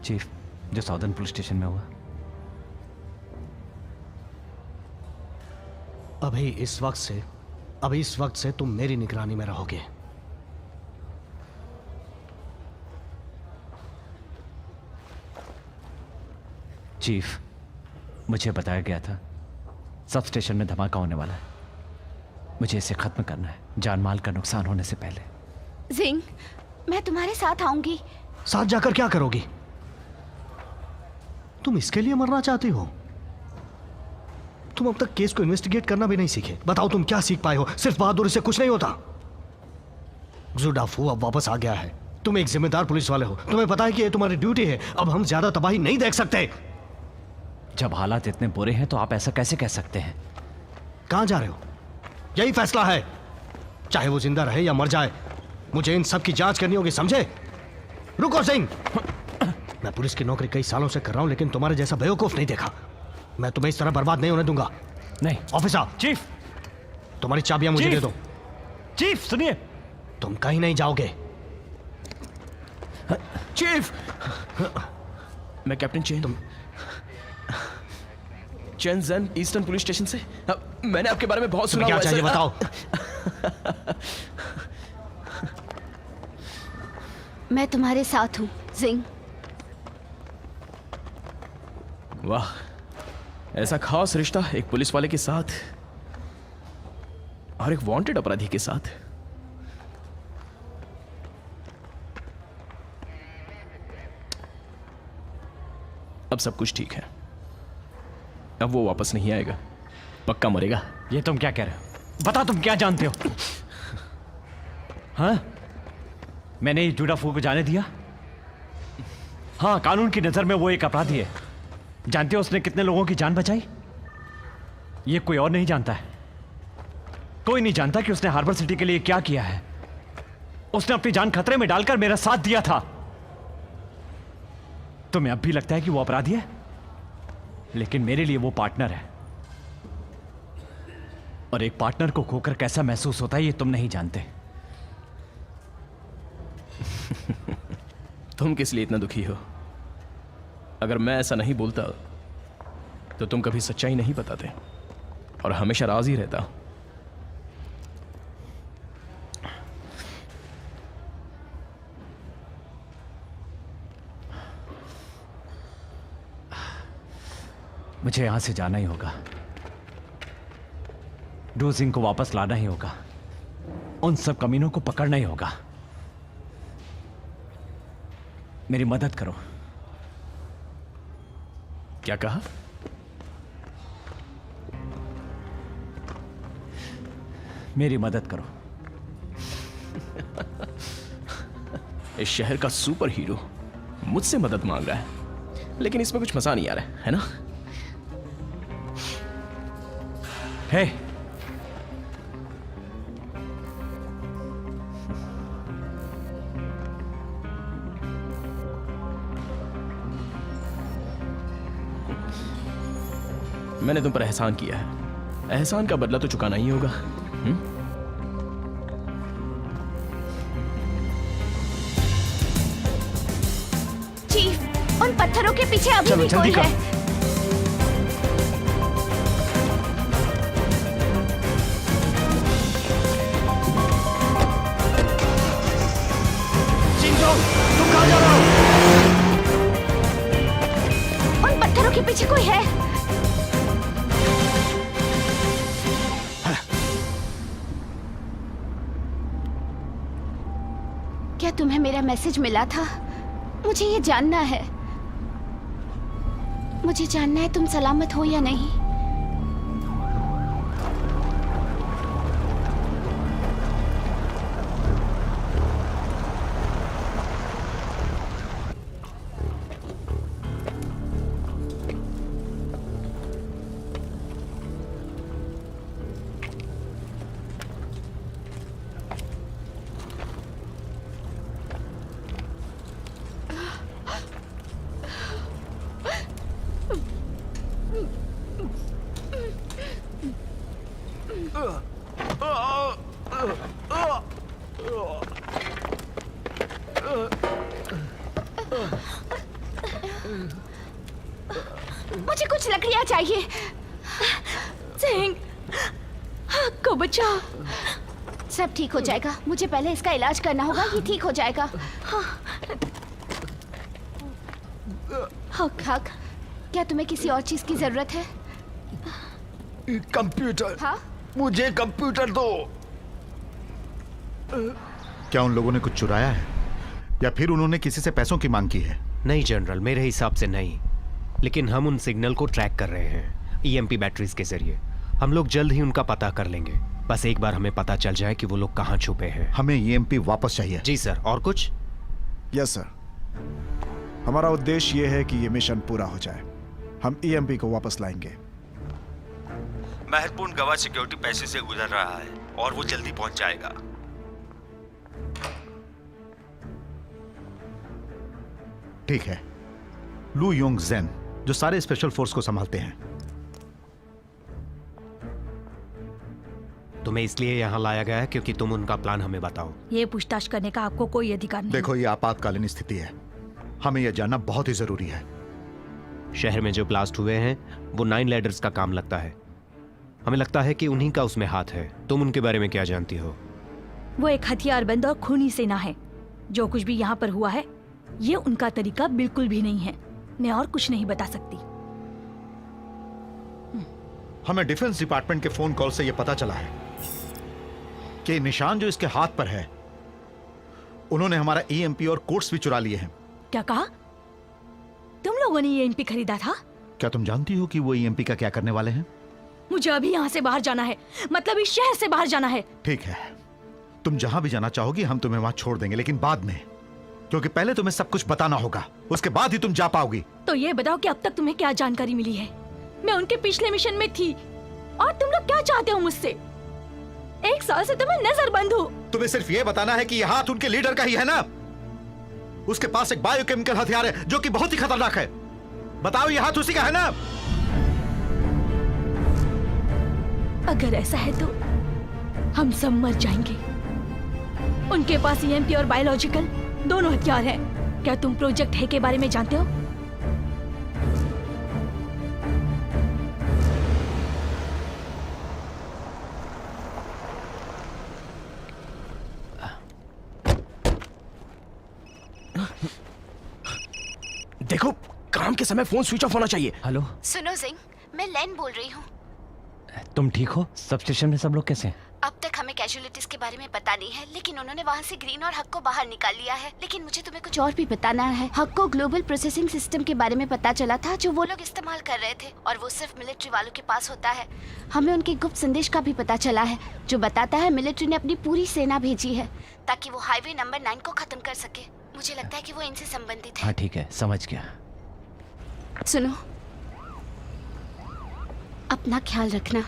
[SPEAKER 5] चीफ, जो साउदर्न पुलिस स्टेशन में हुआ।
[SPEAKER 1] अभी इस वक्त से तुम मेरी निगरानी में रहोगे।
[SPEAKER 5] चीफ, मुझे बताया गया था सब स्टेशन में धमाका होने वाला है। मुझे इसे खत्म करना है, जान माल का नुकसान होने से पहले।
[SPEAKER 6] जिंग, मैं तुम्हारे साथ आऊंगी।
[SPEAKER 1] साथ जाकर क्या करोगी? तुम इसके लिए मरना चाहती हो? तुम अब तक केस को इन्वेस्टिगेट करना भी नहीं सीखे। बताओ तुम क्या सीख पाए हो? सिर्फ बहादुरी से कुछ नहीं होता। जुडाफू अब वापस आ गया है। तुम एक जिम्मेदार पुलिस वाले हो, तुम्हें पता है कि ये तुम्हारी ड्यूटी है। अब हम ज्यादा तबाही नहीं देख सकते।
[SPEAKER 5] जब हालात इतने बुरे हैं तो आप ऐसा कैसे कह सकते हैं?
[SPEAKER 1] कहां जा रहे हो? यही फैसला है, चाहे वो जिंदा रहे या मर जाए। मुझे इन सब की जांच करनी होगी, समझे? रुको सिंह, मैं पुलिस की नौकरी कई सालों से कर रहा हूं, लेकिन तुम्हारे जैसा बेवकूफ नहीं देखा। मैं तुम्हें इस तरह बर्बाद नहीं होने दूंगा।
[SPEAKER 5] नहीं।
[SPEAKER 1] ऑफिसर,
[SPEAKER 5] चीफ,
[SPEAKER 1] तुम्हारी चाबियां मुझे
[SPEAKER 5] चीफ!
[SPEAKER 1] दे दो।
[SPEAKER 5] चीफ सुनिए।
[SPEAKER 1] तुम कहीं नहीं जाओगे।
[SPEAKER 2] चीफ, मैं captain Chen, Chen Zhen eastern police station से। मैंने आपके बारे में बहुत सुना
[SPEAKER 1] क्या
[SPEAKER 2] हुआ है,
[SPEAKER 1] चाहिए
[SPEAKER 2] सर।
[SPEAKER 1] बताओ।
[SPEAKER 6] मैं तुम्हारे साथ हूँ जिंग।
[SPEAKER 2] वाह, ऐसा खास रिश्ता एक पुलिस वाले के साथ और एक वांटेड अपराधी के साथ। अब सब कुछ ठीक है। अब वो वापस नहीं आएगा, पक्का मरेगा।
[SPEAKER 5] ये तुम क्या कह रहे हो? बता, तुम क्या जानते हो? हाँ, मैंने इस जूडाफू को जाने दिया? हाँ, कानून की नजर में वो एक अपराधी है। जानते हो उसने कितने लोगों की जान बचाई? ये कोई और नहीं जानता है। कोई नहीं जानता कि उसने हार्बर सिटी के लिए क्या किया है। उसने अपनी जान खतरे में डालकर मेरा साथ दिया था। तुम्हें अब भी लगता है कि वो अपराधी है, लेकिन मेरे लिए वो पार्टनर है। और एक पार्टनर को खोकर कैसा महसूस होता है ये तुम नहीं जानते।
[SPEAKER 2] तुम किस लिए इतना दुखी हो? अगर मैं ऐसा नहीं बोलता तो तुम कभी सच्चाई नहीं बताते और हमेशा राज ही रहता।
[SPEAKER 5] मुझे यहां से जाना ही होगा। डू सिंह को वापस लाना ही होगा। उन सब कमीनों को पकड़ना ही होगा। मेरी मदद करो।
[SPEAKER 2] क्या कहा?
[SPEAKER 5] मेरी मदद करो।
[SPEAKER 2] इस शहर का सुपर हीरो मुझसे मदद मांग रहा है, लेकिन इसमें कुछ मजा नहीं आ रहा है ना?
[SPEAKER 5] हे,
[SPEAKER 2] मैंने तुम पर एहसान किया है, एहसान का बदला तो चुकाना ही होगा।
[SPEAKER 6] चीफ, उन पत्थरों के पीछे अभी
[SPEAKER 5] चलो,
[SPEAKER 6] भी
[SPEAKER 5] जल्दी
[SPEAKER 6] कोई
[SPEAKER 5] करो।
[SPEAKER 6] है।
[SPEAKER 5] तुम कहां जा रहे हो?
[SPEAKER 6] उन पत्थरों के पीछे कोई है। क्या तुम्हें मेरा मैसेज मिला था? मुझे ये जानना है। मुझे जानना है तुम सलामत हो या नहीं। मुझे कुछ लकड़ियां चाहिए।
[SPEAKER 7] सिंह, को बचाओ।
[SPEAKER 6] सब ठीक हो जाएगा। मुझे पहले इसका इलाज करना होगा। ये ठीक हो जाएगा। हक हक, क्या तुम्हें किसी और चीज की जरूरत है?
[SPEAKER 3] कंप्यूटर।
[SPEAKER 6] हाँ?
[SPEAKER 3] मुझे कंप्यूटर दो। क्या उन लोगों ने कुछ चुराया है या फिर उन्होंने किसी से पैसों की मांग की है?
[SPEAKER 9] नहीं जनरल, मेरे हिसाब से नहीं, लेकिन हम उन सिग्नल को ट्रैक कर रहे हैं ईएमपी बैटरीज के जरिए। हम लोग जल्द ही उनका पता कर लेंगे। बस एक बार हमें पता चल जाए कि वो लोग कहाँ छुपे हैं।
[SPEAKER 3] हमें ईएमपी वापस चाहिए।
[SPEAKER 9] जी सर। और कुछ?
[SPEAKER 3] यस सर, हमारा उद्देश्य ये है कि ये मिशन पूरा हो जाए। हम ईएमपी को वापस लाएंगे।
[SPEAKER 10] महत्वपूर्ण गवाह सिक्योरिटी पैसे से गुजर रहा है और वो जल्दी पहुंच जाएगा।
[SPEAKER 3] ठीक है। लू योंग ज़ेन जो सारे स्पेशल फोर्स को संभालते हैं,
[SPEAKER 9] तुम्हें इसलिए यहाँ लाया गया है क्योंकि तुम उनका प्लान हमें बताओ।
[SPEAKER 7] ये पूछताछ करने का आपको कोई अधिकार नहीं।
[SPEAKER 3] देखो, ये आपातकालीन स्थिति है, हमें यह जानना बहुत ही जरूरी है।
[SPEAKER 9] शहर में जो ब्लास्ट हुए हैं वो 9 लैडर्स का काम लगता है। हमें लगता है कि उन्हीं का उसमें हाथ है। तुम उनके बारे में क्या जानती हो?
[SPEAKER 7] वो एक हथियारबंद और खूनी सेना है। जो कुछ भी यहाँ पर हुआ है ये उनका तरीका बिल्कुल भी नहीं है। मैं और कुछ नहीं बता सकती।
[SPEAKER 3] हमें डिफेंस डिपार्टमेंट के फोन कॉल से यह पता चला है कि निशान जो इसके हाथ पर है उन्होंने हमारा ईएमपी और कोट्स भी चुरा लिए हैं।
[SPEAKER 7] क्या कहा? तुम लोगों ने ये ईएमपी खरीदा था?
[SPEAKER 3] क्या तुम जानती हो कि वो ईएमपी का क्या करने वाले हैं?
[SPEAKER 7] मुझे अभी यहाँ से बाहर जाना है, मतलब इस शहर से बाहर जाना है।
[SPEAKER 3] ठीक है, तुम जहां भी जाना चाहोगी हम तुम्हें वहां छोड़ देंगे, लेकिन बाद में, क्योंकि पहले तुम्हें सब कुछ बताना होगा, उसके बाद ही तुम जा पाओगी।
[SPEAKER 7] तो ये बताओ कि अब तक तुम्हें क्या जानकारी मिली है? मैं उनके पिछले मिशन में थी और तुम लोग क्या चाहते हो मुझसे? 1 साल से तुम्हें नजरबंद हूँ।
[SPEAKER 3] तुम्हें सिर्फ ये बताना है कि यह हाथ उनके लीडर का ही है ना? उसके पास एक बायोकेमिकल हथियार है जो कि बहुत ही खतरनाक है। बताओ, यह हाथ उसी का है ना?
[SPEAKER 7] अगर ऐसा है तो हम सब मर जाएंगे। उनके पास ईएमपी और बायोलॉजिकल दोनों हथियार हैं। क्या तुम प्रोजेक्ट है के बारे में जानते हो?
[SPEAKER 2] देखो, काम के समय फोन स्विच ऑफ होना चाहिए।
[SPEAKER 5] हेलो,
[SPEAKER 6] सुनो जिंग, मैं लेन बोल रही हूँ।
[SPEAKER 5] तुम ठीक हो? सब स्टेशन में सब लोग कैसे हैं?
[SPEAKER 6] अब तक हमें कैजुअलिटीज के बारे में पता नहीं है, लेकिन उन्होंने वहाँ से ग्रीन और हक को बाहर निकाल लिया है। लेकिन मुझे तुम्हें कुछ और भी बताना है। हक को ग्लोबल प्रोसेसिंग सिस्टम के बारे में पता चला था जो वो लोग इस्तेमाल कर रहे थे, और वो सिर्फ मिलिट्री वालों के पास होता है। हमें उनके गुप्त संदेश का भी पता चला है जो बताता है मिलिट्री ने अपनी पूरी सेना भेजी है ताकि वो हाईवे नंबर 9 को खत्म कर सके। मुझे लगता है कि वो इनसे संबंधित है।
[SPEAKER 5] हाँ ठीक है, समझ गया।
[SPEAKER 6] सुनो, अपना ख्याल रखना।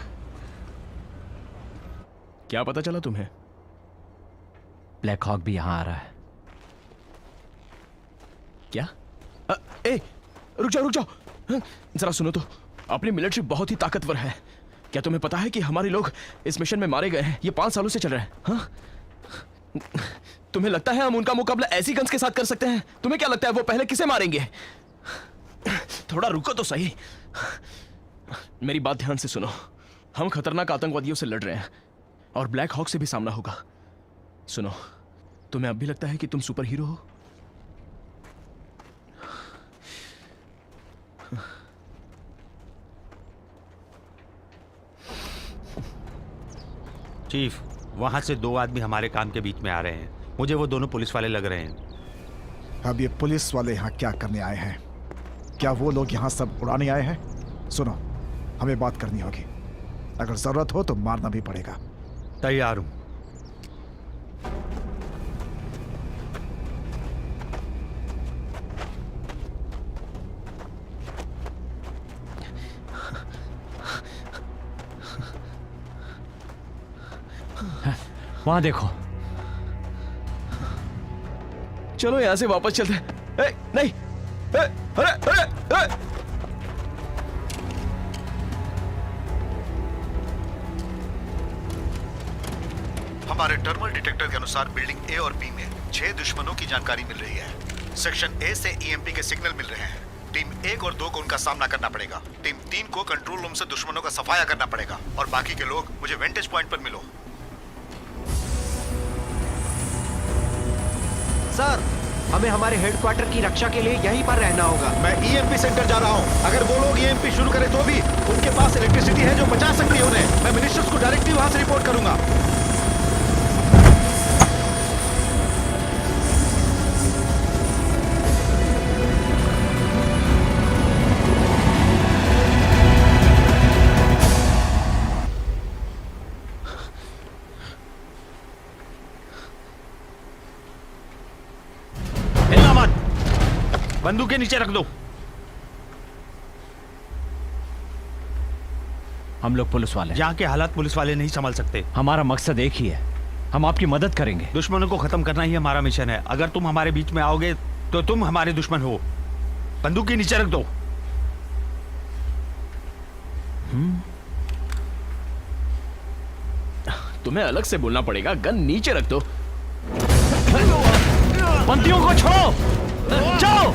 [SPEAKER 2] क्या पता चला तुम्हें?
[SPEAKER 5] ब्लैक हॉक भी यहाँ आ रहा है।
[SPEAKER 2] क्या? रुक जाओ। जरा सुनो तो। अपनी मिलिट्री बहुत ही ताकतवर है। क्या तुम्हें पता है कि हमारे लोग इस मिशन में मारे गए हैं? ये 5 सालों से चल रहा है। हाँ? तुम्हें लगता है हम उनका मुकाबला ऐसी गन्स के साथ कर सकते हैं? तुम्हें क्या लगता है वो पहले किसे मारेंगे? थोड़ा रुको तो सही। मेरी बात ध्यान से सुनो। हम खतरनाक आतंकवादियों से लड़ रहे हैं और ब्लैक हॉक से भी सामना होगा। सुनो, तुम्हें अब भी लगता है कि तुम सुपर हीरो हो?
[SPEAKER 10] चीफ, वहां से 2 आदमी हमारे काम के बीच में आ रहे हैं। मुझे वो दोनों पुलिस वाले लग रहे हैं।
[SPEAKER 3] अब ये पुलिस वाले यहाँ क्या करने आए हैं? क्या वो लोग यहाँ सब उड़ाने आए हैं? सुनो, हमें बात करनी होगी। अगर जरूरत हो तो मारना भी पड़ेगा।
[SPEAKER 10] तैयार हूं।
[SPEAKER 5] वहां देखो।
[SPEAKER 2] चलो यहां से वापस चलते हैं। नहीं, अरे।
[SPEAKER 3] हमारे टर्मल डिटेक्टर के अनुसार बिल्डिंग ए और बी में 6 दुश्मनों की जानकारी मिल रही है। सेक्शन ए से ईएमपी के सिग्नल मिल रहे हैं। टीम 1 और 2 को उनका सामना करना पड़ेगा। टीम 3 को कंट्रोल रूम से दुश्मनों का सफाया करना पड़ेगा, और बाकी के लोग मुझे वेंटेज पॉइंट पर मिलो।
[SPEAKER 9] सर, हमें हमारे हेडक्वार्टर की रक्षा के लिए यहीं पर रहना होगा।
[SPEAKER 3] मैं ईएमपी सेंटर जा रहा हूँ। अगर वो लोग ईएमपी शुरू करें तो भी उनके पास इलेक्ट्रिसिटी है जो बचा सकती है उन्हें। मैं मिनिस्टर्स को डायरेक्टली वहां से रिपोर्ट करूंगा।
[SPEAKER 10] बंदूकें नीचे रख दो।
[SPEAKER 5] हम लोग पुलिस वाले हैं।
[SPEAKER 10] यहाँ के हालात पुलिस वाले नहीं संभाल सकते।
[SPEAKER 5] हमारा मकसद एक ही है, हम आपकी मदद करेंगे।
[SPEAKER 10] दुश्मनों को खत्म करना ही हमारा मिशन है। अगर तुम हमारे बीच में आओगे तो तुम हमारे दुश्मन हो। बंदूकें नीचे रख दो।
[SPEAKER 2] तुम्हें अलग से बोलना पड़ेगा। गन नीचे रख दो।
[SPEAKER 5] बंदियों को छोड़ो, जाओ।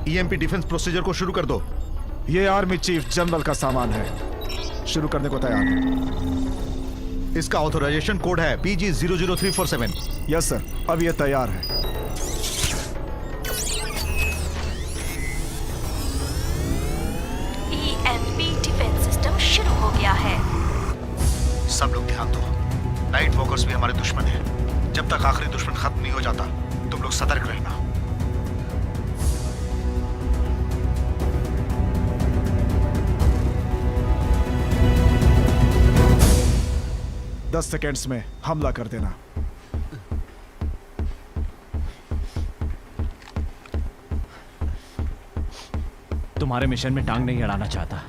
[SPEAKER 3] ईएमपी डिफेंस प्रोसीजर को शुरू कर दो। ये आर्मी चीफ जनरल का सामान है। शुरू करने को तैयार हूं। इसका ऑथराइजेशन कोड है PG00347। यस सर, अब ये तैयार है।
[SPEAKER 7] EMP डिफेंस सिस्टम शुरू हो गया है।
[SPEAKER 3] सब लोग ध्यान दो, नाइट वॉकर्स भी हमारे दुश्मन हैं। जब तक आखिरी दुश्मन खत्म नहीं हो जाता, तुम लोग सतर्क रहना। दस सेकेंड्स में हमला कर देना।
[SPEAKER 5] तुम्हारे मिशन में टांग नहीं अड़ाना चाहता,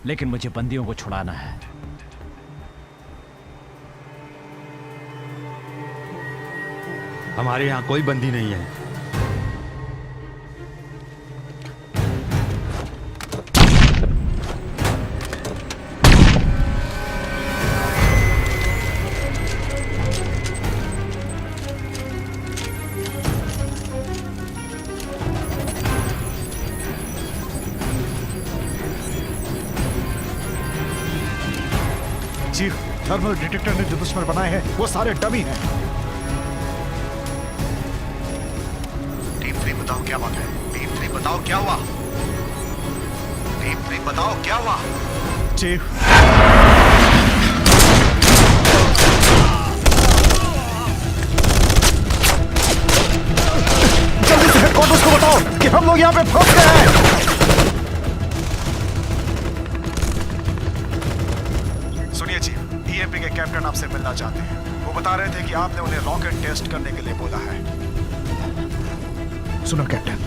[SPEAKER 5] लेकिन मुझे बंदियों को छुड़ाना है।
[SPEAKER 10] हमारे यहाँ कोई बंदी नहीं है।
[SPEAKER 3] चीफ, थर्मल डिटेक्टर ने जो दुश्मन बनाए हैं वो सारे डमी हैं। टीम 3 बताओ क्या बात है। टीम 3 बताओ क्या हुआ। टीम 3 बताओ क्या हुआ। चीफ, जल्दी से हेडक्वार्टर्स को बताओ कि हम लोग यहाँ पे फंस गए हैं। ईएमपी के कैप्टन आपसे मिलना चाहते हैं। वो बता रहे थे कि आपने उन्हें रॉकेट टेस्ट करने के लिए बोला है। सुनो कैप्टन,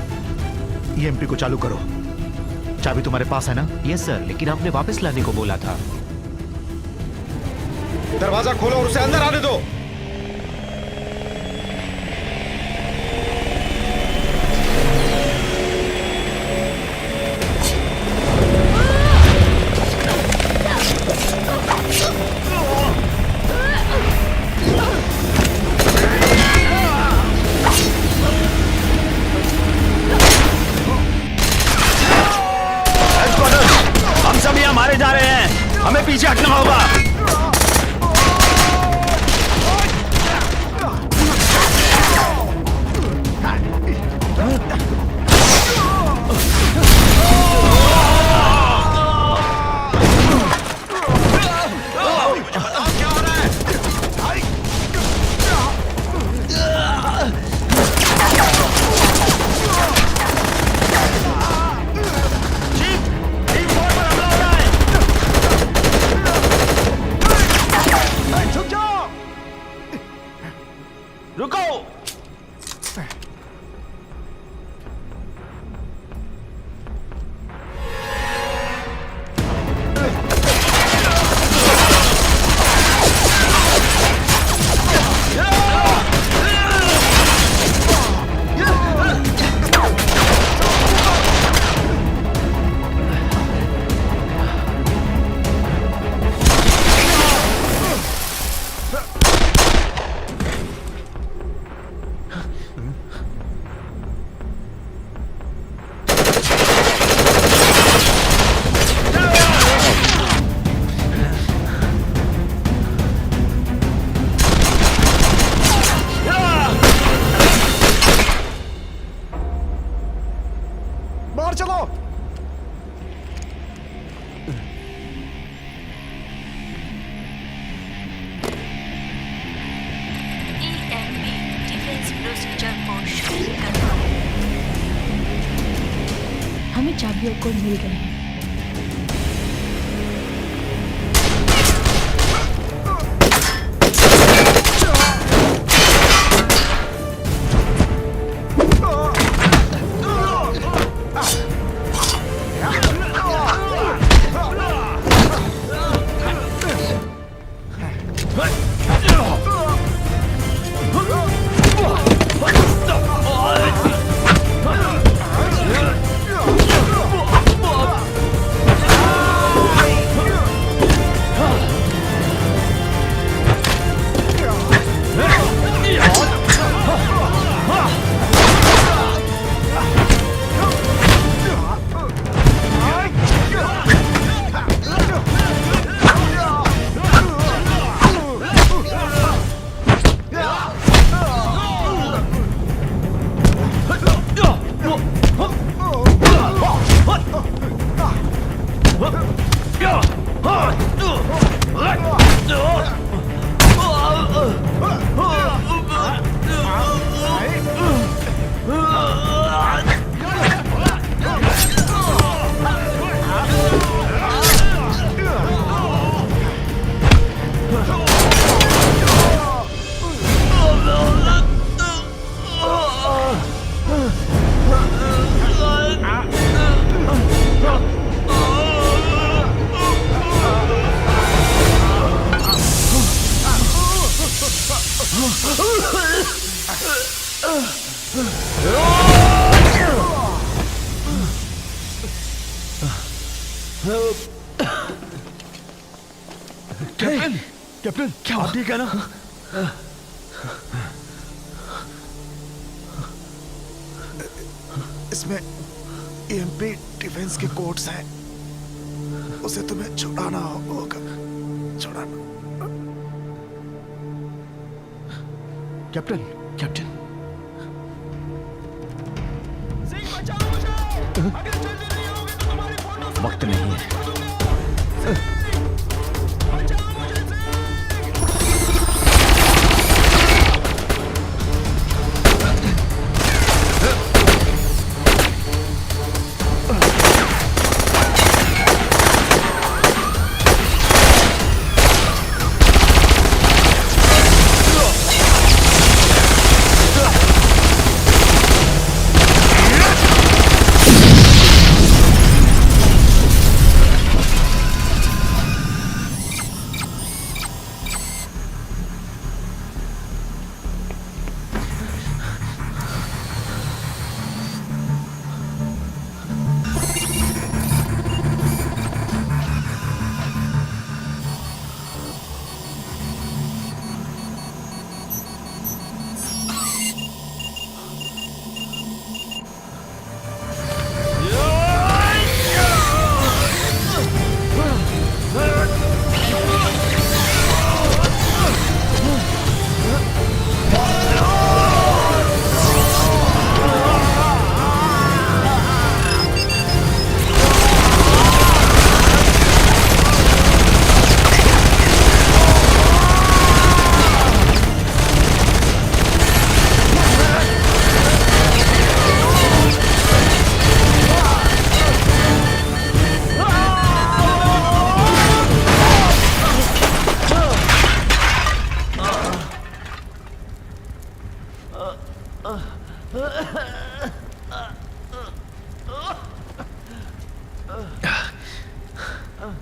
[SPEAKER 3] ईएमपी को चालू करो। चाबी तुम्हारे पास है ना?
[SPEAKER 9] यस सर, लेकिन आपने वापस लाने को बोला था।
[SPEAKER 3] दरवाजा खोलो और उसे अंदर आने दो।
[SPEAKER 10] मारे जा रहे हैं, हमें पीछे हटना होगा।
[SPEAKER 7] हमें चाबियों को मिल गए हैं।
[SPEAKER 10] कैप्टन क्या हुआ? ठीक है ना?
[SPEAKER 3] इसमें ईएमपी डिफेंस के कोड्स हैं, उसे तुम्हें छुड़ाना होगा। छुड़ाना।
[SPEAKER 10] कैप्टन कैप्टन
[SPEAKER 5] वक्त नहीं है।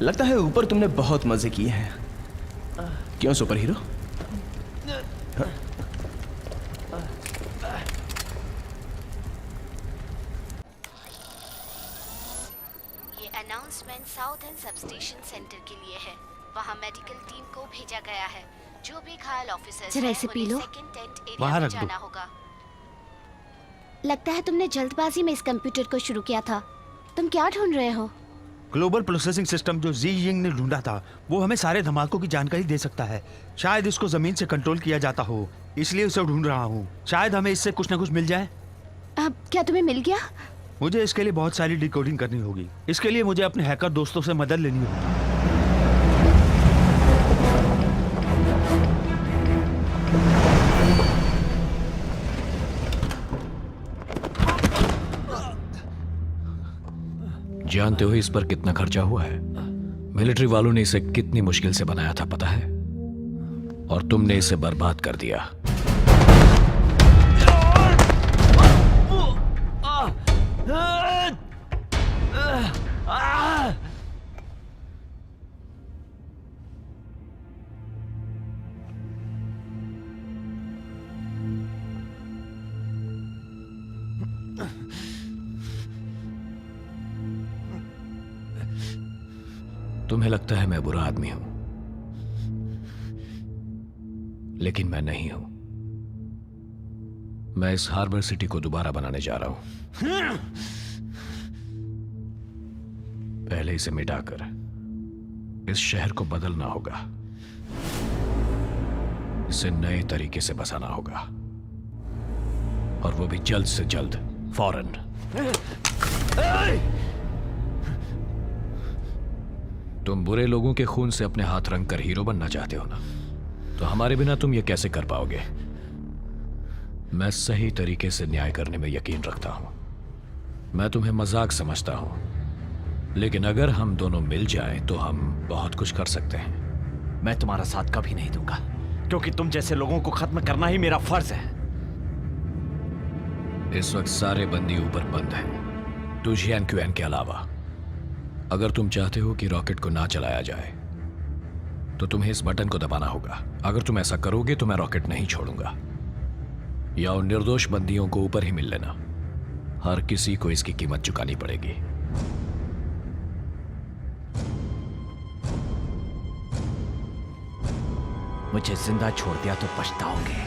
[SPEAKER 2] लगता है ऊपर तुमने बहुत मजे किए हैं। क्यों सुपर हीरो?
[SPEAKER 6] ये announcement south and substation centre के लिए है। वहाँ मेडिकल टीम को भेजा गया है। जो भी घायल ऑफिसर्स
[SPEAKER 7] जरा इसे P low.
[SPEAKER 6] Second tent area
[SPEAKER 10] वहाँ
[SPEAKER 6] में
[SPEAKER 10] रख दो।
[SPEAKER 6] जाना होगा। लगता है तुमने जल्दबाजी में इस कंप्यूटर को शुरू किया था। तुम क्या ढूंढ रहे हो?
[SPEAKER 10] ग्लोबल प्रोसेसिंग सिस्टम जो जी यिंग ने ढूंढा था, वो हमें सारे धमाकों की जानकारी दे सकता है। शायद इसको जमीन से कंट्रोल किया जाता हो, इसलिए उसे ढूंढ रहा हूँ। शायद हमें इससे कुछ ना कुछ मिल जाए।
[SPEAKER 6] अब क्या तुम्हें मिल गया?
[SPEAKER 10] मुझे इसके लिए बहुत सारी डिकोडिंग करनी होगी। इसके लिए मुझे अपने हैकर दोस्तों से मदद लेनी होगी।
[SPEAKER 8] जानते हो इस पर कितना खर्चा हुआ है? मिलिट्री वालों ने इसे कितनी मुश्किल से बनाया था पता है? और तुमने इसे बर्बाद कर दिया। तुम्हें लगता है मैं बुरा आदमी हूं, लेकिन मैं नहीं हूं। मैं इस हार्बर सिटी को दोबारा बनाने जा रहा हूं। पहले इसे मिटाकर इस शहर को बदलना होगा, इसे नए तरीके से बसाना होगा, और वो भी जल्द से जल्द, फौरन। तुम बुरे लोगों के खून से अपने हाथ रंग कर हीरो बनना चाहते हो ना? तो हमारे बिना तुम ये कैसे कर पाओगे? मैं सही तरीके से न्याय करने में यकीन रखता हूं। मैं तुम्हें मजाक समझता हूं, लेकिन अगर हम दोनों मिल जाएं तो हम बहुत कुछ कर सकते हैं।
[SPEAKER 5] मैं तुम्हारा साथ कभी नहीं दूंगा, क्योंकि तुम जैसे लोगों को खत्म करना ही मेरा फर्ज है।
[SPEAKER 8] इस वक्त सारे बंदी ऊपर बंद हैं, तुझियान क्यूएन के अलावा। अगर तुम चाहते हो कि रॉकेट को ना चलाया जाए तो तुम्हें इस बटन को दबाना होगा। अगर तुम ऐसा करोगे तो मैं रॉकेट नहीं छोड़ूंगा, या उन निर्दोष बंदियों को ऊपर ही मिल लेना। हर किसी को इसकी कीमत चुकानी पड़ेगी।
[SPEAKER 5] मुझे जिंदा छोड़ दिया तो पछताओगे।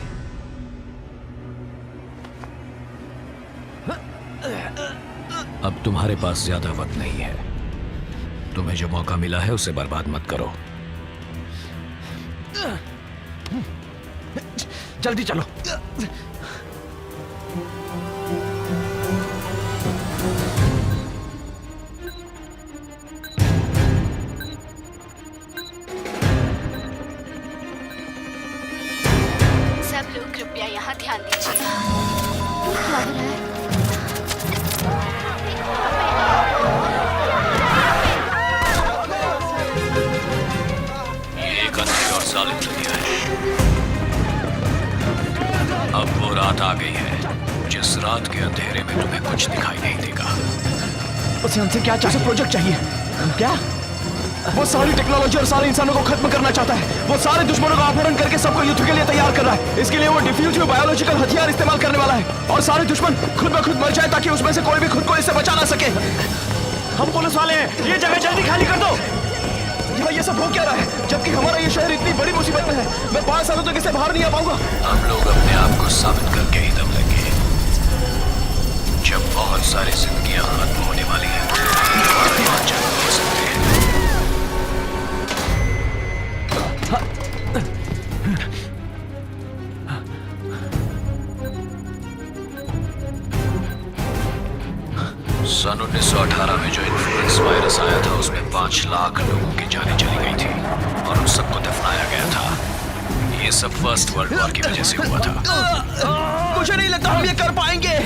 [SPEAKER 8] अब तुम्हारे पास ज्यादा वक्त नहीं है। तुम्हें जो मौका मिला है उसे बर्बाद मत करो।
[SPEAKER 5] जल्दी चलो।
[SPEAKER 6] सब लोग कृपया यहाँ ध्यान दीजिए। बाहर आए।
[SPEAKER 8] जालिम दुनिया है। अब वो रात आ गई है जिस रात के अंधेरे में तुम्हें कुछ दिखाई नहीं देगा।
[SPEAKER 2] उसे हमसे क्या चाहिए? प्रोजेक्ट चाहिए। क्या? वो सारी टेक्नोलॉजी और सारे इंसानों को खत्म करना चाहता है। वो सारे दुश्मनों का अपहरण करके सबको युद्ध के लिए तैयार कर रहा है। इसके लिए वो डिफ्यूजिव बायोलॉजिकल हथियार इस्तेमाल करने वाला है, और सारे दुश्मन खुद ब खुद मर जाए ताकि उसमें से कोई भी खुद को इससे बचा ना सके।
[SPEAKER 5] हम पुलिस वाले हैं, ये जगह जल्दी खाली कर दो।
[SPEAKER 2] ये सब हो क्या रहा है, जबकि हमारा ये शहर इतनी बड़ी मुसीबत में है। मैं 5 सालों तक इससे बाहर नहीं आ पाऊंगा।
[SPEAKER 8] हम लोग अपने आप को साबित करके ही दम लेंगे। जब बहुत सारी जिंदगियां खत्म होने वाली हैं, ले सकते हैं। सन 1918 में जो इन्फ्लुएंस वायरस आया था उसमें 5 लाख लोगों की जानें चली गई थी और उन सबको दफनाया गया था। ये सब फर्स्ट वर्ल्ड वॉर की वजह से हुआ था।
[SPEAKER 2] मुझे नहीं लगता हम ये कर पाएंगे।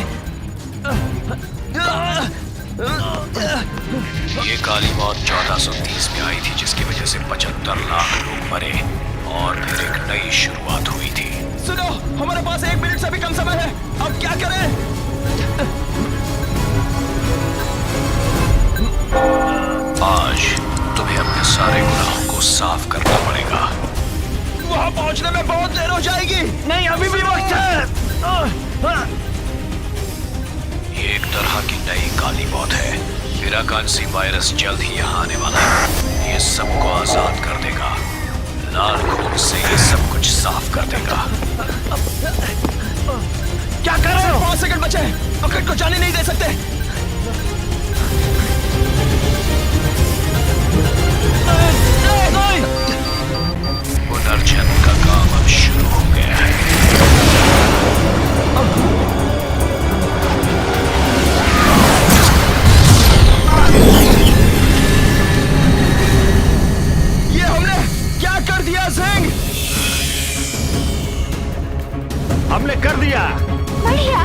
[SPEAKER 8] ये काली मौत 1430 में आई थी, जिसकी वजह से 75 लाख लोग मरे और फिर एक नई शुरुआत हुई थी।
[SPEAKER 2] सुनो, हमारे पास 1 मिनट से भी कम समय है। अब क्या करें?
[SPEAKER 8] आज तुम्हें अपने सारे गुनाहों को साफ करना पड़ेगा।
[SPEAKER 2] वहां पहुंचने में बहुत देर हो जाएगी। नहीं, अभी भी वक्त है।
[SPEAKER 8] ये एक तरह की नई काली मौत है। पिराकांसी वायरस जल्द ही यहाँ आने वाला है। ये सबको आजाद कर देगा। लाल खून से ये सब कुछ साफ कर देगा।
[SPEAKER 2] क्या कर रहे हो? 5 सेकंड बचे। रॉकेट को जाने नहीं दे सकते।
[SPEAKER 8] पुनर्जन्म का काम अब शुरू हो गया है।
[SPEAKER 2] ये हमने क्या कर दिया सिंह?
[SPEAKER 5] हमने कर दिया।
[SPEAKER 6] बढ़िया।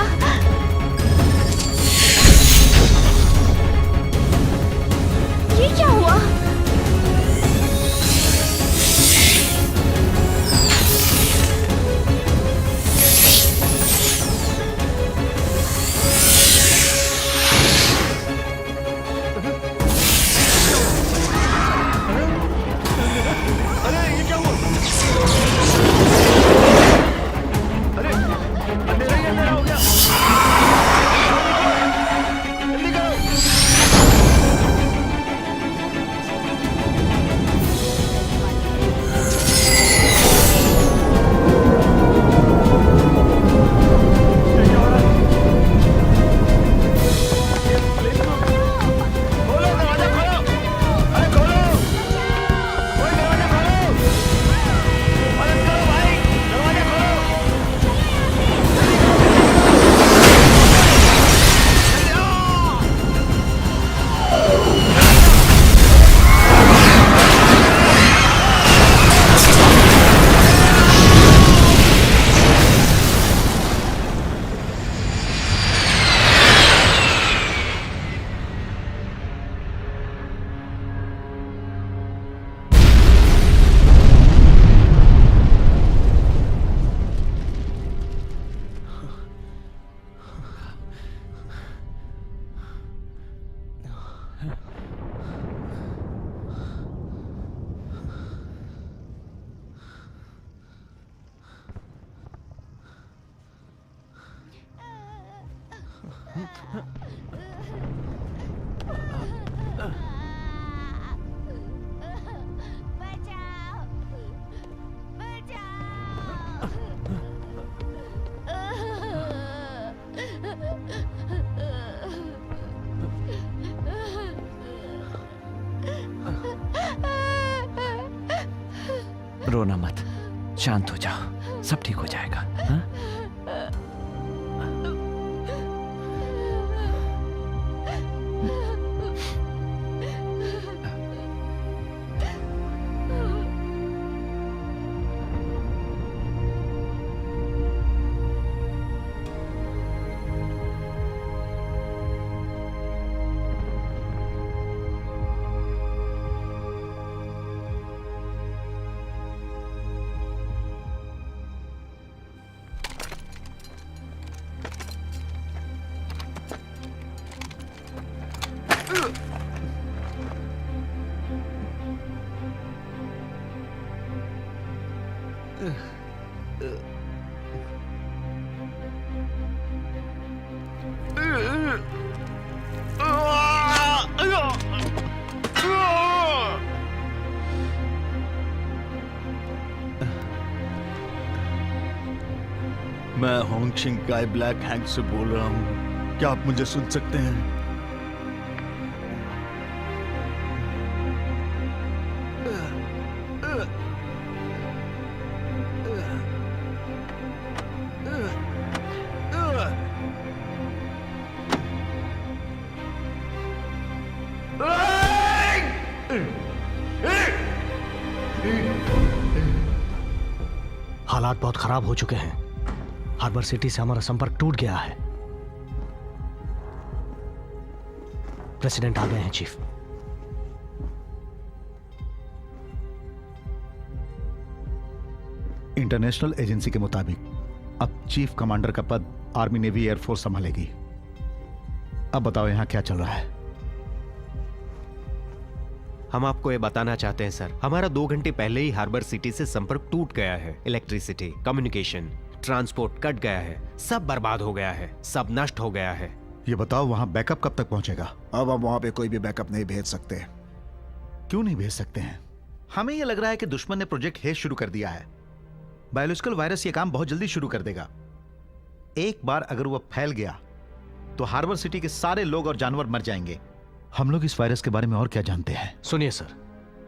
[SPEAKER 5] रोना मत, शांत हो जाओ, सब ठीक हो जाएगा। हाँ?
[SPEAKER 10] मैं होंगशिंग काय ब्लैक हैंक से बोल रहा हूँ। क्या आप मुझे सुन सकते हैं?
[SPEAKER 1] हालात बहुत खराब हो चुके हैं। हार्बर सिटी से हमारा संपर्क टूट गया है। प्रेसिडेंट आ गए हैं चीफ।
[SPEAKER 3] इंटरनेशनल एजेंसी के मुताबिक अब चीफ कमांडर का पद आर्मी नेवी एयरफोर्स संभालेगी। अब बताओ यहां क्या चल रहा है?
[SPEAKER 9] हम आपको ये बताना चाहते हैं सर, हमारा 2 घंटे पहले ही हार्बर सिटी से संपर्क टूट गया है। इलेक्ट्रिसिटी, कम्युनिकेशन, ट्रांसपोर्ट कट गया है, सब बर्बाद हो गया है, सब नष्ट हो गया है।
[SPEAKER 3] ये बताओ वहां बैकअप कब तक पहुंचेगा? अब हम वहां पे कोई भी बैकअप नहीं भेज सकते। क्यों नहीं भेज सकते हैं? हमें ये लग रहा है कि दुश्मन ने प्रोजेक्ट हेज शुरू कर दिया है। बायोलॉजिकल वायरस ये काम बहुत जल्दी शुरू कर देगा। एक बार अगर वो फैल गया तो हार्बर सिटी के सारे लोग और जानवर मर जाएंगे। हम लोग इस वायरस के बारे में और क्या जानते हैं?
[SPEAKER 1] सुनिए सर,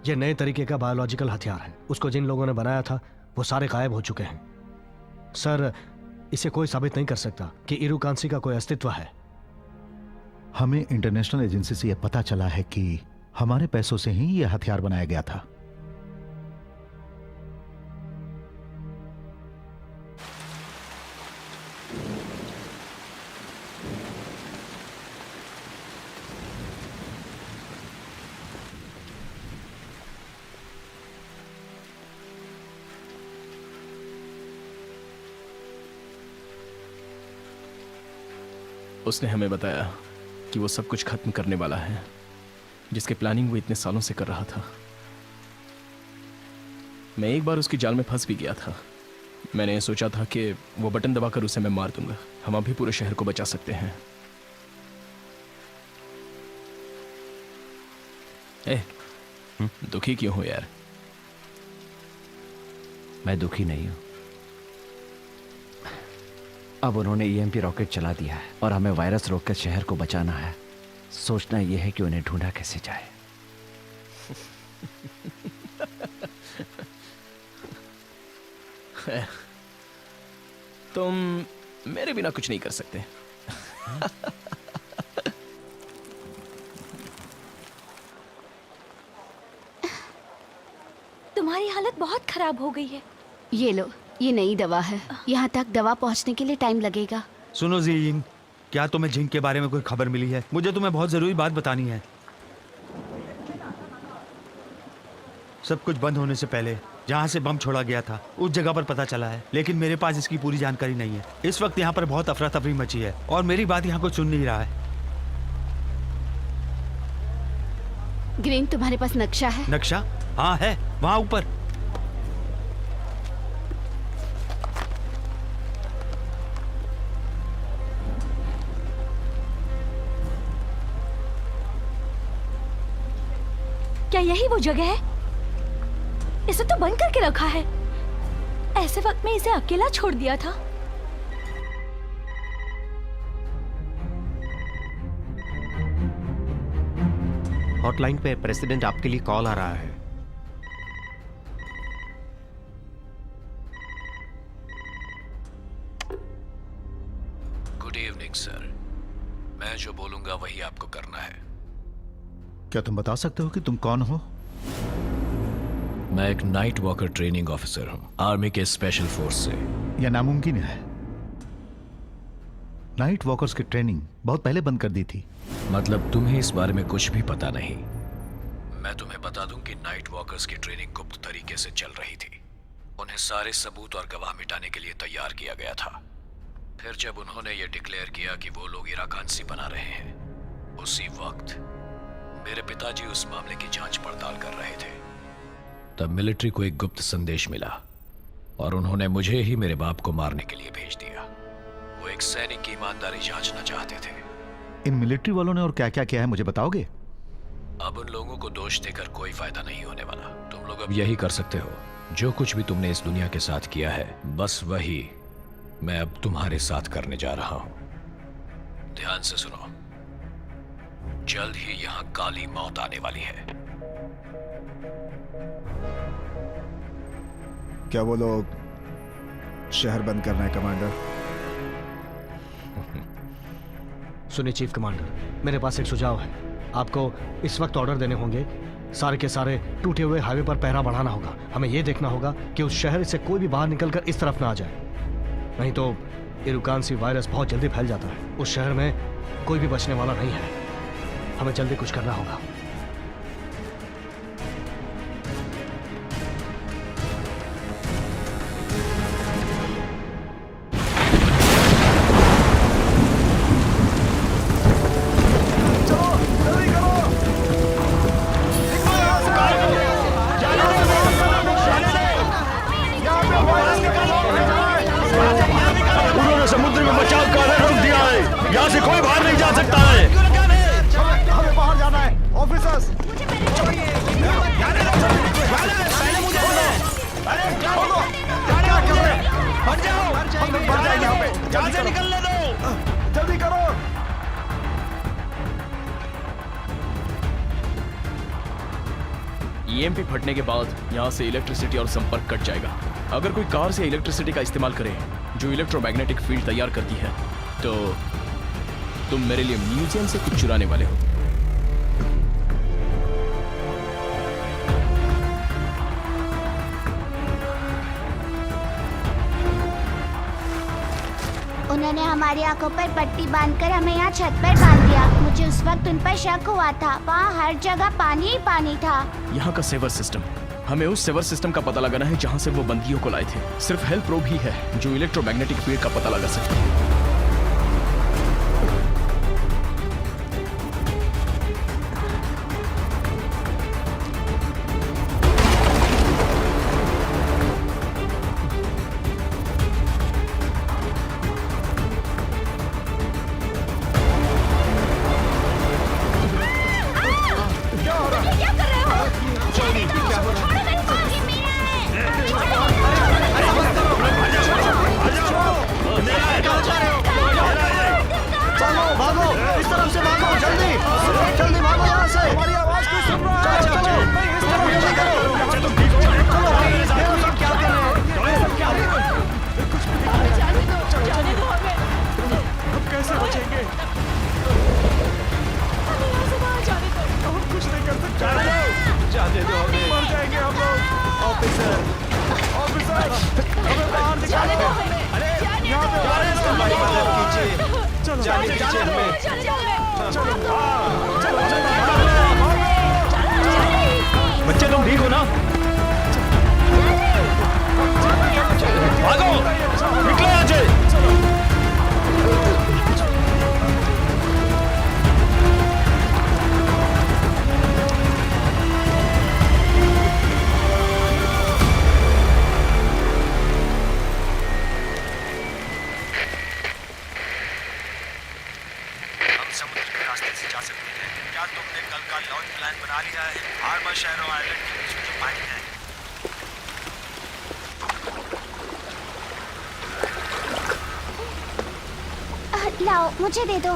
[SPEAKER 1] ये नए तरीके का बायोलॉजिकल हथियार है। उसको जिन लोगों ने बनाया था वो सारे गायब हो चुके हैं। सर, इसे कोई साबित नहीं कर सकता कि इरुकांसी का कोई अस्तित्व है।
[SPEAKER 3] हमें इंटरनेशनल एजेंसी से यह पता चला है कि हमारे पैसों से ही यह हथियार बनाया गया था।
[SPEAKER 2] उसने हमें बताया कि वो सब कुछ खत्म करने वाला है, जिसकी प्लानिंग वो इतने सालों से कर रहा था। मैं एक बार उसकी जाल में फंस भी गया था। मैंने ये सोचा था कि वो बटन दबाकर उसे मैं मार दूंगा। हम अभी पूरे शहर को बचा सकते हैं। दुखी क्यों हो यार?
[SPEAKER 5] मैं दुखी नहीं हूं। अब उन्होंने ईएमपी रॉकेट चला दिया है और हमें वायरस रोककर शहर को बचाना है। सोचना यह है कि उन्हें ढूंढा कैसे जाए।
[SPEAKER 2] तुम मेरे बिना कुछ नहीं कर सकते।
[SPEAKER 7] तुम्हारी हालत बहुत खराब हो गई है।
[SPEAKER 6] ये लो, ये नई दवा है। यहाँ तक दवा पहुँचने के लिए टाइम लगेगा।
[SPEAKER 10] सुनो ज़ियिंग, क्या तुम्हें जिंक के बारे में कोई खबर मिली है? मुझे तुम्हें बहुत जरूरी बात बतानी है। सब कुछ बंद होने से पहले जहाँ से बम छोड़ा गया था उस जगह पर पता चला है, लेकिन मेरे पास इसकी पूरी जानकारी नहीं है। इस वक्त यहाँ पर बहुत अफरा तफरी मची है और मेरी बात यहाँ कोई सुन नहीं रहा है।
[SPEAKER 6] ग्रीन, तुम्हारे पास नक्शा है?
[SPEAKER 10] नक्शा? हाँ है, वहाँ ऊपर।
[SPEAKER 7] क्या यही वो जगह है? इसे तो बंद करके रखा है। ऐसे वक्त में इसे अकेला छोड़ दिया था।
[SPEAKER 3] हॉटलाइन पे प्रेसिडेंट आपके लिए कॉल आ रहा है।
[SPEAKER 8] Good evening sir. मैं जो बोलूंगा वही आपको करना है।
[SPEAKER 11] क्या तुम बता सकते हो कि तुम कौन हो?
[SPEAKER 8] मैं एक नाइट वॉकर ट्रेनिंग ऑफिसर हूं, आर्मी के स्पेशल फोर्स से।
[SPEAKER 11] यह नामुमकिन है। नाइट वॉकर्स की ट्रेनिंग बहुत पहले बंद कर दी थी।
[SPEAKER 8] मतलब तुम्हें इस बारे में कुछ भी पता नहीं? मैं तुम्हें बता दूं कि नाइट वॉकर्स की ट्रेनिंग गुप्त तरीके से चल रही थी। उन्हें सारे सबूत और गवाह मिटाने के लिए तैयार किया गया था। फिर जब उन्होंने ये डिक्लेयर किया कि वो लोग इराकांसी बना रहे हैं, उसी वक्त मेरे पिताजी उस मामले की जांच पड़ताल कर रहे थे। तब मिलिट्री को एक गुप्त संदेश मिला और उन्होंने मुझे ही मेरे बाप को मारने के लिए भेज दिया। वो एक सैनिक की ईमानदारी जांचना चाहते थे।
[SPEAKER 11] इन मिलिट्री वालों ने और क्या क्या किया है मुझे बताओगे?
[SPEAKER 8] अब उन लोगों को दोष देकर कोई फायदा नहीं होने वाला। तुम लोग अब यही कर सकते हो, जो कुछ भी तुमने इस दुनिया के साथ किया है, बस वही मैं अब तुम्हारे साथ करने जा रहा हूं। ध्यान से सुनो, जल्द ही यहां काली मौत आने वाली है।
[SPEAKER 3] क्या वो लोग शहर बंद कर रहे हैं कमांडर?
[SPEAKER 1] सुनिए चीफ कमांडर, मेरे पास एक सुझाव है। आपको इस वक्त ऑर्डर देने होंगे। सारे के सारे टूटे हुए हाईवे पर पहरा बढ़ाना होगा। हमें यह देखना होगा कि उस शहर से कोई भी बाहर निकलकर इस तरफ ना आ जाए, नहीं तो इरुकांसी वायरस बहुत जल्दी फैल जाता है। उस शहर में कोई भी बचने वाला नहीं है। हमें जल्दी कुछ करना होगा।
[SPEAKER 5] उन्होंने समुद्र में बचाव कार्य रोक दिया है। यहाँ से कोई बाहर नहीं जा सकता है।
[SPEAKER 3] हमें बाहर जाना है। ऑफिसर्स,
[SPEAKER 10] निकलने दो,
[SPEAKER 3] जल्दी करो।
[SPEAKER 2] ईएमपी फटने के बाद यहाँ से इलेक्ट्रिसिटी और संपर्क कट जाएगा। अगर कोई कार से इलेक्ट्रिसिटी का इस्तेमाल करे जो इलेक्ट्रोमैग्नेटिक फील्ड तैयार करती है, तो तुम मेरे लिए म्यूजियम से कुछ चुराने वाले हो।
[SPEAKER 6] उन्होंने हमारी आंखों पर पट्टी बांधकर हमें यहाँ छत पर बांध दिया। मुझे उस वक्त उन पर शक हुआ था। वहाँ हर जगह पानी ही पानी था।
[SPEAKER 2] यहाँ का सेवर सिस्टम, हमें उस सेवर सिस्टम का पता लगाना है जहाँ से वो बंदियों को लाए थे। सिर्फ हेल्प प्रोब ही है जो इलेक्ट्रोमैग्नेटिक फील्ड का पता लगा सकती है।
[SPEAKER 6] छोड़ो,
[SPEAKER 10] रास्ते से जा सकते हैं। क्या तुमने कल का लॉन्च प्लान बना लिया है? हार्बर शहर और आइलैंड के बीच में जो पानी है।
[SPEAKER 6] लाओ, मुझे दे दो।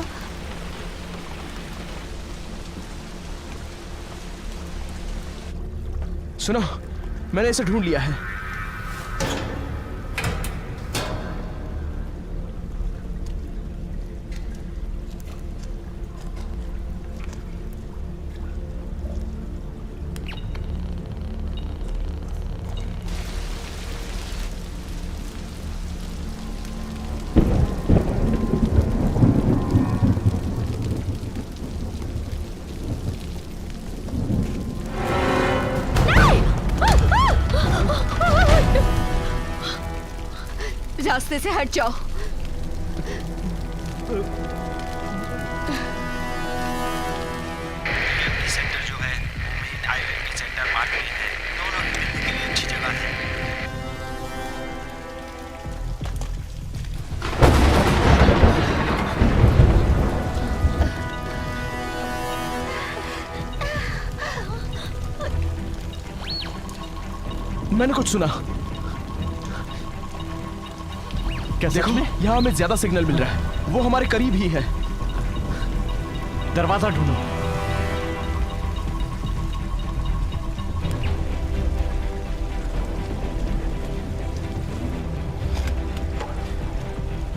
[SPEAKER 2] सुनो, मैंने इसे ढूंढ लिया है।
[SPEAKER 4] रास्ते से हट जाओ।
[SPEAKER 10] सेंटर जो है वो मेन आइलैंड के सेंटर पार्ट में है। दोनों मिलने के लिए अच्छी जगह है।
[SPEAKER 2] मैंने कुछ सुना।
[SPEAKER 5] कैसे
[SPEAKER 2] देखो,
[SPEAKER 5] तुमने?
[SPEAKER 2] यहाँ हमें ज्यादा सिग्नल मिल रहा है। वो हमारे करीब ही है।
[SPEAKER 5] दरवाजा ढूंढो।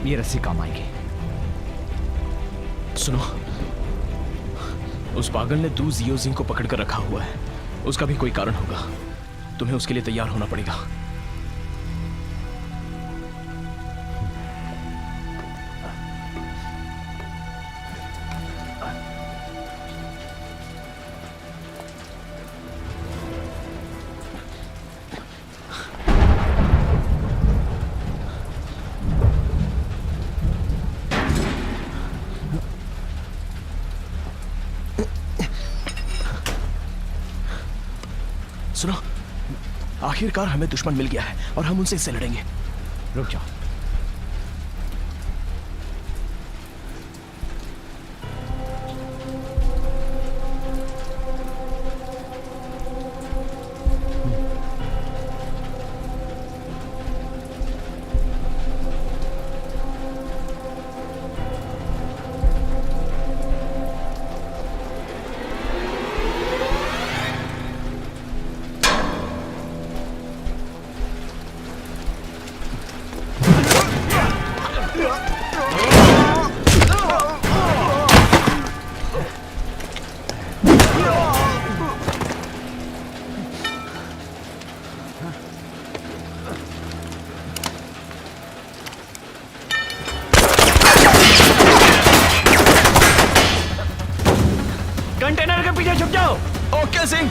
[SPEAKER 5] ये रस्सी काम आएगी।
[SPEAKER 2] सुनो, उस पागल ने दू जियोजिंग को पकड़ कर रखा हुआ है। उसका भी कोई कारण होगा। तुम्हें उसके लिए तैयार होना पड़ेगा। सुनो, आखिरकार हमें दुश्मन मिल गया है और हम उनसे इससे लड़ेंगे।
[SPEAKER 5] रुक जाओ।
[SPEAKER 2] कंटेनर के पीछे छुप जाओ। ओके सिंह।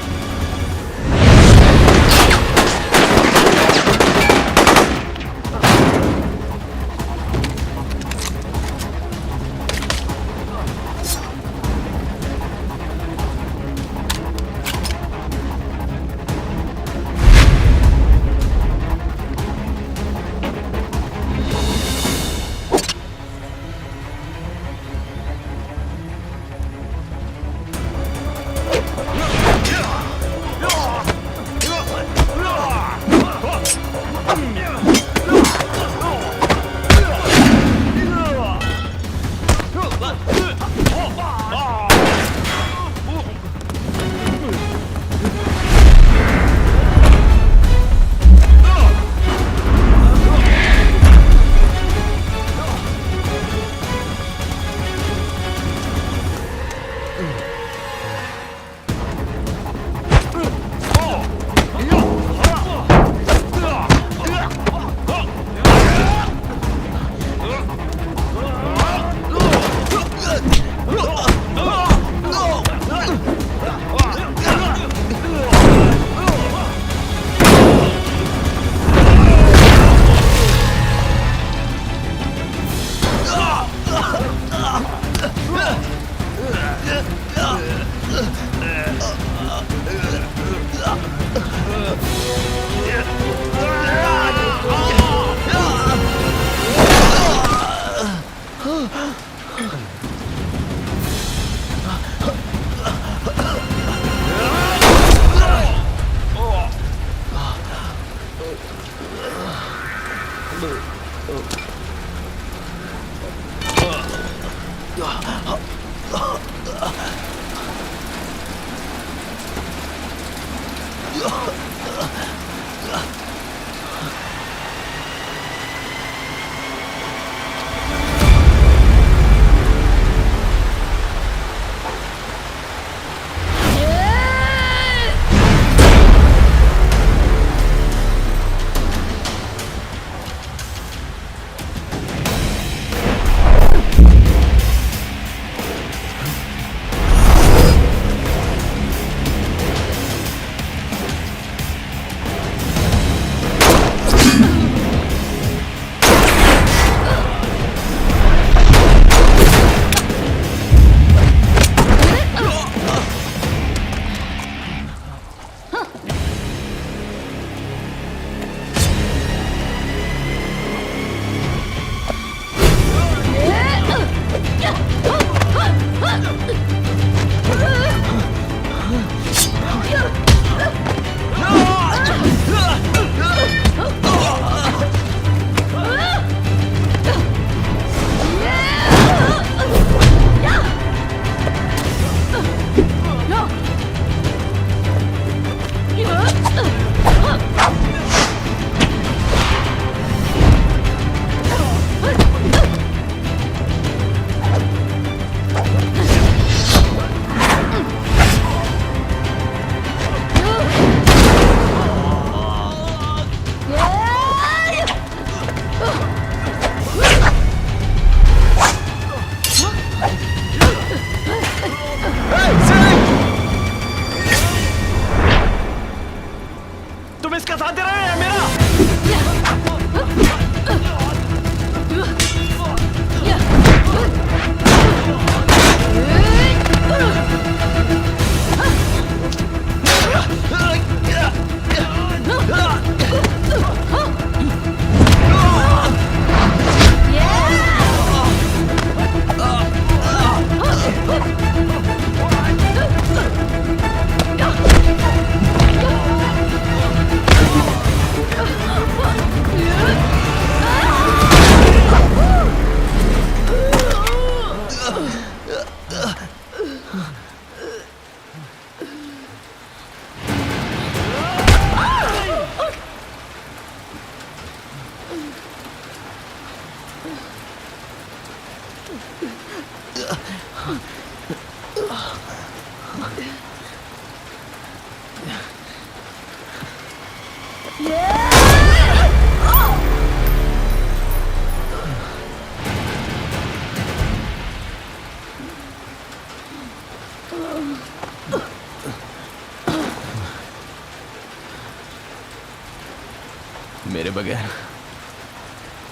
[SPEAKER 2] मेरे बगैर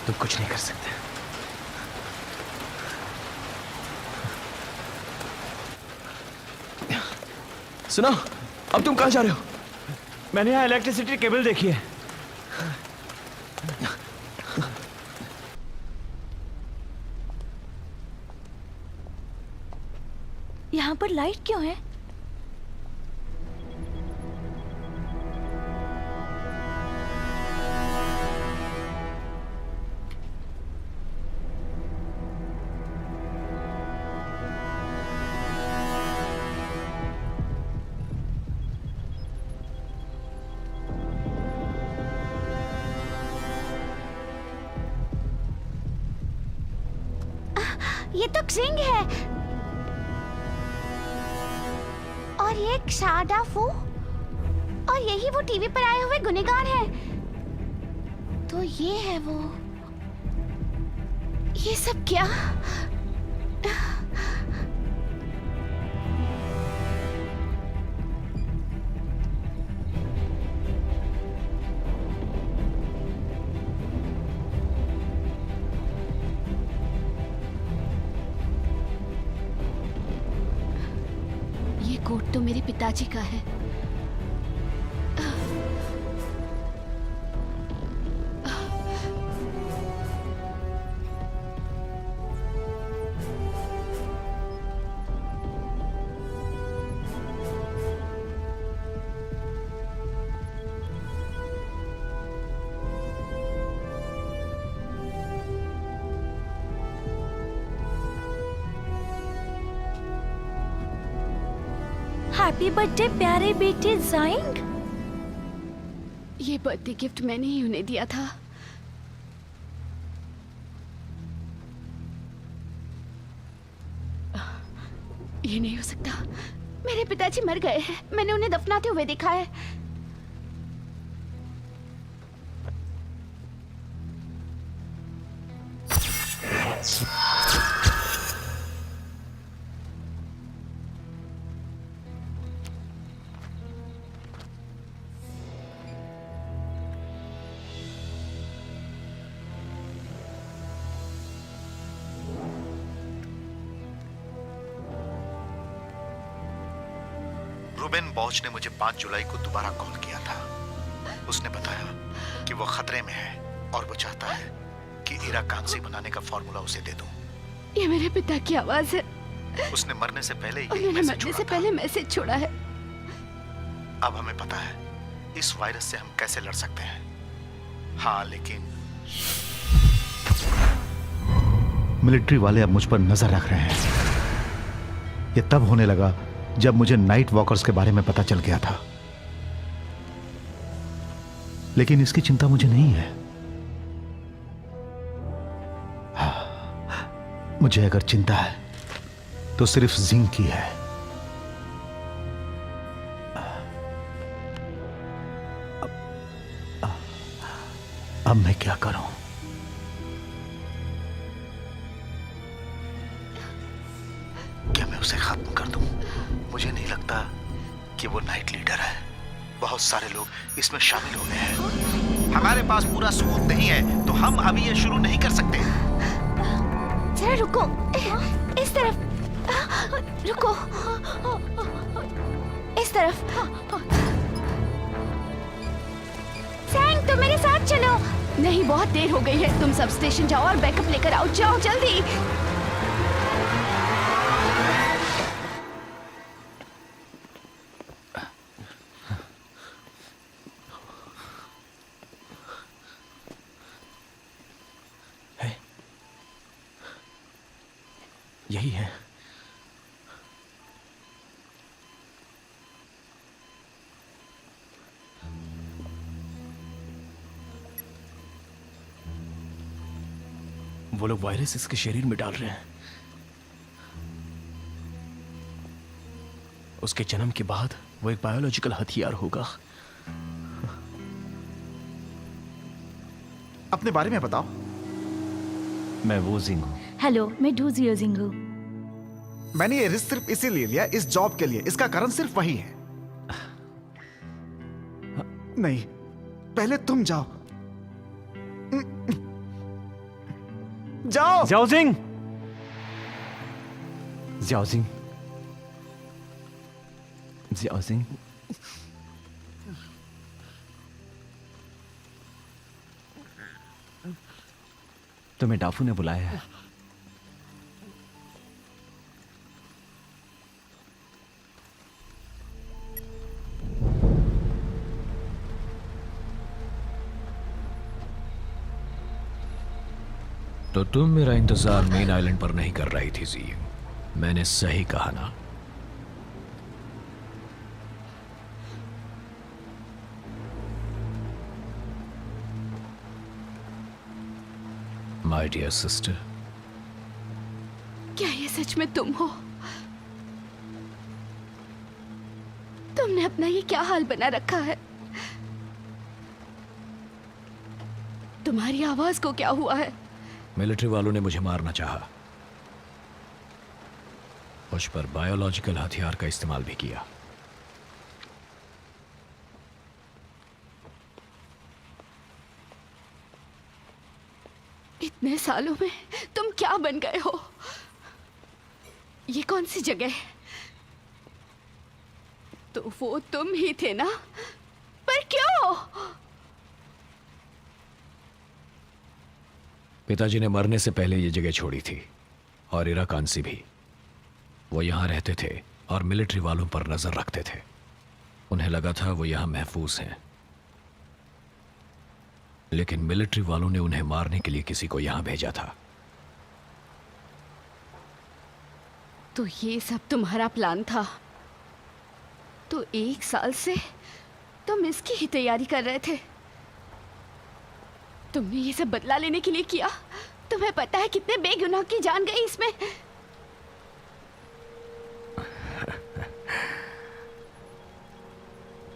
[SPEAKER 2] तुम कुछ नहीं कर सकते। सुनो, अब तुम कहां जा रहे हो?
[SPEAKER 5] मैंने यहाँ इलेक्ट्रिसिटी केबल देखी है।
[SPEAKER 7] यहाँ पर लाइट क्यों है?
[SPEAKER 6] ये तो क्सिंग है और ये क्षादा फू और यही वो टीवी पर आए हुए गुनहगार हैं। तो ये है वो। ये सब क्या? कोट तो मेरे पिताजी का है।
[SPEAKER 7] हैप्पी बर्थडे प्यारे बेटे ज़ाइंग।
[SPEAKER 4] ये बर्थडे गिफ्ट मैंने ही उन्हें दिया था। ये नहीं हो सकता। मेरे पिताजी मर गए हैं। मैंने उन्हें दफनाते हुए देखा है।
[SPEAKER 11] रूबेन बॉच ने मुझे 5 जुलाई को दोबारा कॉल किया था। उसने बताया कि वो खतरे में है और वो चाहता है कि इरा कांसी बनाने का फॉर्मूला उसे दे दूं।
[SPEAKER 4] ये मेरे पिता की आवाज है।
[SPEAKER 11] उसने मरने से पहले
[SPEAKER 4] उन्होंने मरने से पहले मैसेज छोड़ा है।
[SPEAKER 11] अब हमें पता है इस वायरस से हम कैसे लड़ सकते हैं। हाँ, लेकिन मिलिट्री वाले अब मुझ पर नजर रख रहे हैं। ये तब होने लगा जब मुझे नाइट वॉकर्स के बारे में पता चल गया था। लेकिन इसकी चिंता मुझे नहीं है। मुझे अगर चिंता है तो सिर्फ जिंक की है। अब मैं क्या करूं? क्या मैं उसे खत्म कर दूं? मुझे नहीं लगता कि वो नाइट लीडर है। बहुत सारे लोग इसमें शामिल हो गए हैं। हमारे पास पूरा सबूत नहीं है तो हम अभी ये शुरू नहीं कर सकते।
[SPEAKER 6] जरा रुको, इस तरफ रुको, इस तरफ। सैंग, तुम मेरे साथ चलो।
[SPEAKER 4] नहीं, बहुत देर हो गई है। तुम सब स्टेशन जाओ और बैकअप लेकर आओ। जाओ जल्दी।
[SPEAKER 2] यही है। वो लोग वायरस इसके शरीर में डाल रहे हैं। उसके जन्म के बाद वो एक बायोलॉजिकल हथियार होगा।
[SPEAKER 3] अपने बारे में बताओ।
[SPEAKER 5] मैं वो जिंग हूँ।
[SPEAKER 7] हेलो, मैं डू जियो जिंग हूँ।
[SPEAKER 3] मैंने ये रिस्क सिर्फ इसीलिए लिया, इस जॉब के लिए। इसका कारण सिर्फ वही है। नहीं, पहले तुम जाओ। जाओ।
[SPEAKER 5] ज़ियाओ जिंग, ज़ियाओ जिंग, ज़ियाओ जिंग। तुम्हें डाफू ने बुलाया है।
[SPEAKER 8] तो तुम मेरा इंतजार मेन आइलैंड पर नहीं कर रही थी जी। मैंने सही कहा ना? माय डियर सिस्टर,
[SPEAKER 4] क्या ये सच में तुम हो? तुमने अपना ये क्या हाल बना रखा है? तुम्हारी आवाज को क्या हुआ है?
[SPEAKER 8] मिलिट्री वालों ने मुझे मारना चाहा। मुझ पर बायोलॉजिकल हथियार का इस्तेमाल भी किया।
[SPEAKER 4] इतने सालों में तुम क्या बन गए हो? ये कौन सी जगह है? तो वो तुम ही थे ना? पर क्यों?
[SPEAKER 8] पिताजी ने मरने से पहले ये जगह छोड़ी थी, और इरा कांसी भी। वो यहां रहते थे और मिलिट्री वालों पर नजर रखते थे। उन्हें लगा था वो यहां महफूज हैं, लेकिन मिलिट्री वालों ने उन्हें मारने के लिए किसी को यहां भेजा था।
[SPEAKER 4] तो ये सब तुम्हारा प्लान था? तो 1 साल से तुम इसकी ही तैयारी कर रहे थे? तुमने ये सब बदला लेने के लिए किया? तुम्हें पता है कितने बेगुनाह की जान गई इसमें?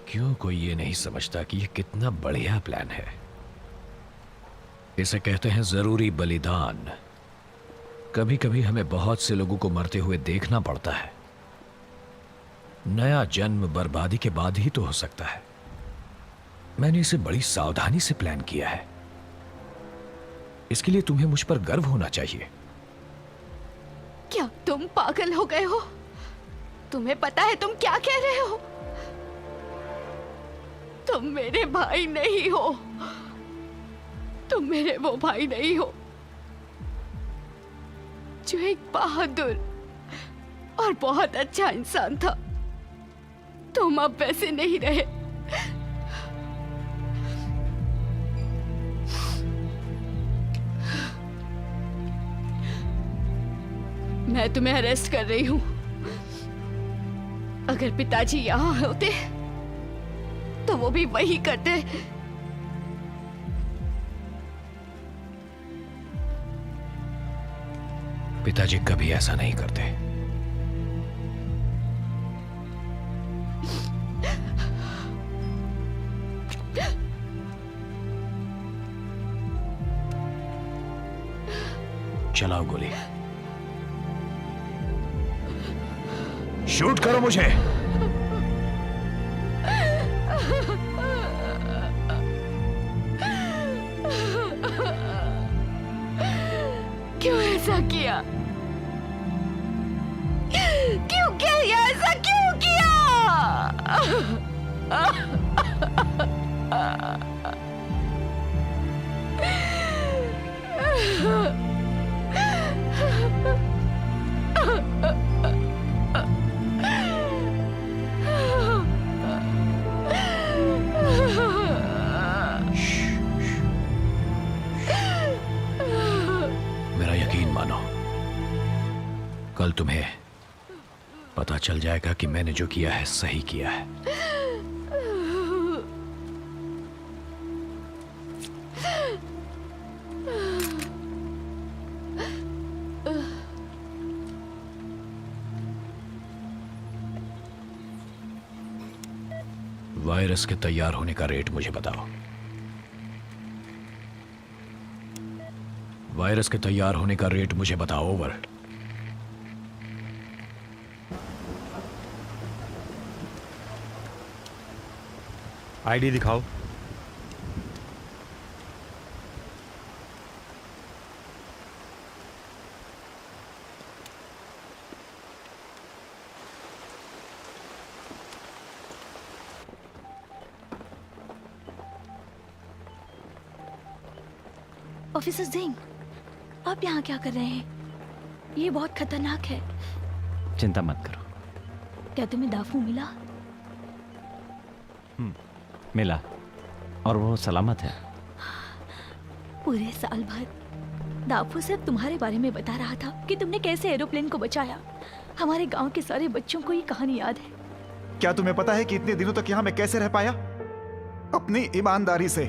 [SPEAKER 8] क्यों कोई ये नहीं समझता कि ये कितना बढ़िया प्लान है? इसे कहते हैं जरूरी बलिदान। कभी कभी हमें बहुत से लोगों को मरते हुए देखना पड़ता है। नया जन्म बर्बादी के बाद ही तो हो सकता है। मैंने इसे बड़ी सावधानी से प्लान किया है। इसके लिए तुम्हें मुझ पर गर्व होना चाहिए।
[SPEAKER 4] क्या तुम पागल हो गए हो? तुम्हें पता है तुम क्या कह रहे हो? तुम मेरे भाई नहीं हो। तुम मेरे वो भाई नहीं हो जो एक बहादुर और बहुत अच्छा इंसान था। तुम अब वैसे नहीं रहे। मैं तुम्हें अरेस्ट कर रही हूं। अगर पिताजी यहां होते तो वो भी वही करते।
[SPEAKER 8] पिताजी कभी ऐसा नहीं करते। चलाओ गोली। शूट करो मुझे।
[SPEAKER 4] क्यों ऐसा किया? क्यों किया? ऐसा क्यों किया?
[SPEAKER 8] मेरा यकीन मानो, कल तुम्हें पता चल जाएगा कि मैंने जो किया है सही किया है। वायरस के तैयार होने का रेट मुझे बताओ। वायरस के तैयार होने का रेट मुझे बताओ। ओवर।
[SPEAKER 10] आईडी दिखाओ।
[SPEAKER 7] ऑफिसर सिंह, आप यहाँ क्या कर रहे हैं? ये बहुत खतरनाक है।
[SPEAKER 5] चिंता मत करो।
[SPEAKER 7] क्या तुम्हें दाफू मिला?
[SPEAKER 5] मिला, और वो सलामत है।
[SPEAKER 7] पूरे साल भर दाफू सिर्फ तुम्हारे बारे में बता रहा था कि तुमने कैसे एरोप्लेन को बचाया। हमारे गांव के सारे बच्चों को ये कहानी याद है।
[SPEAKER 3] क्या तुम्हें पता है कि इतने दिनों तक यहाँ मैं कैसे रह पाया? अपनी ईमानदारी से।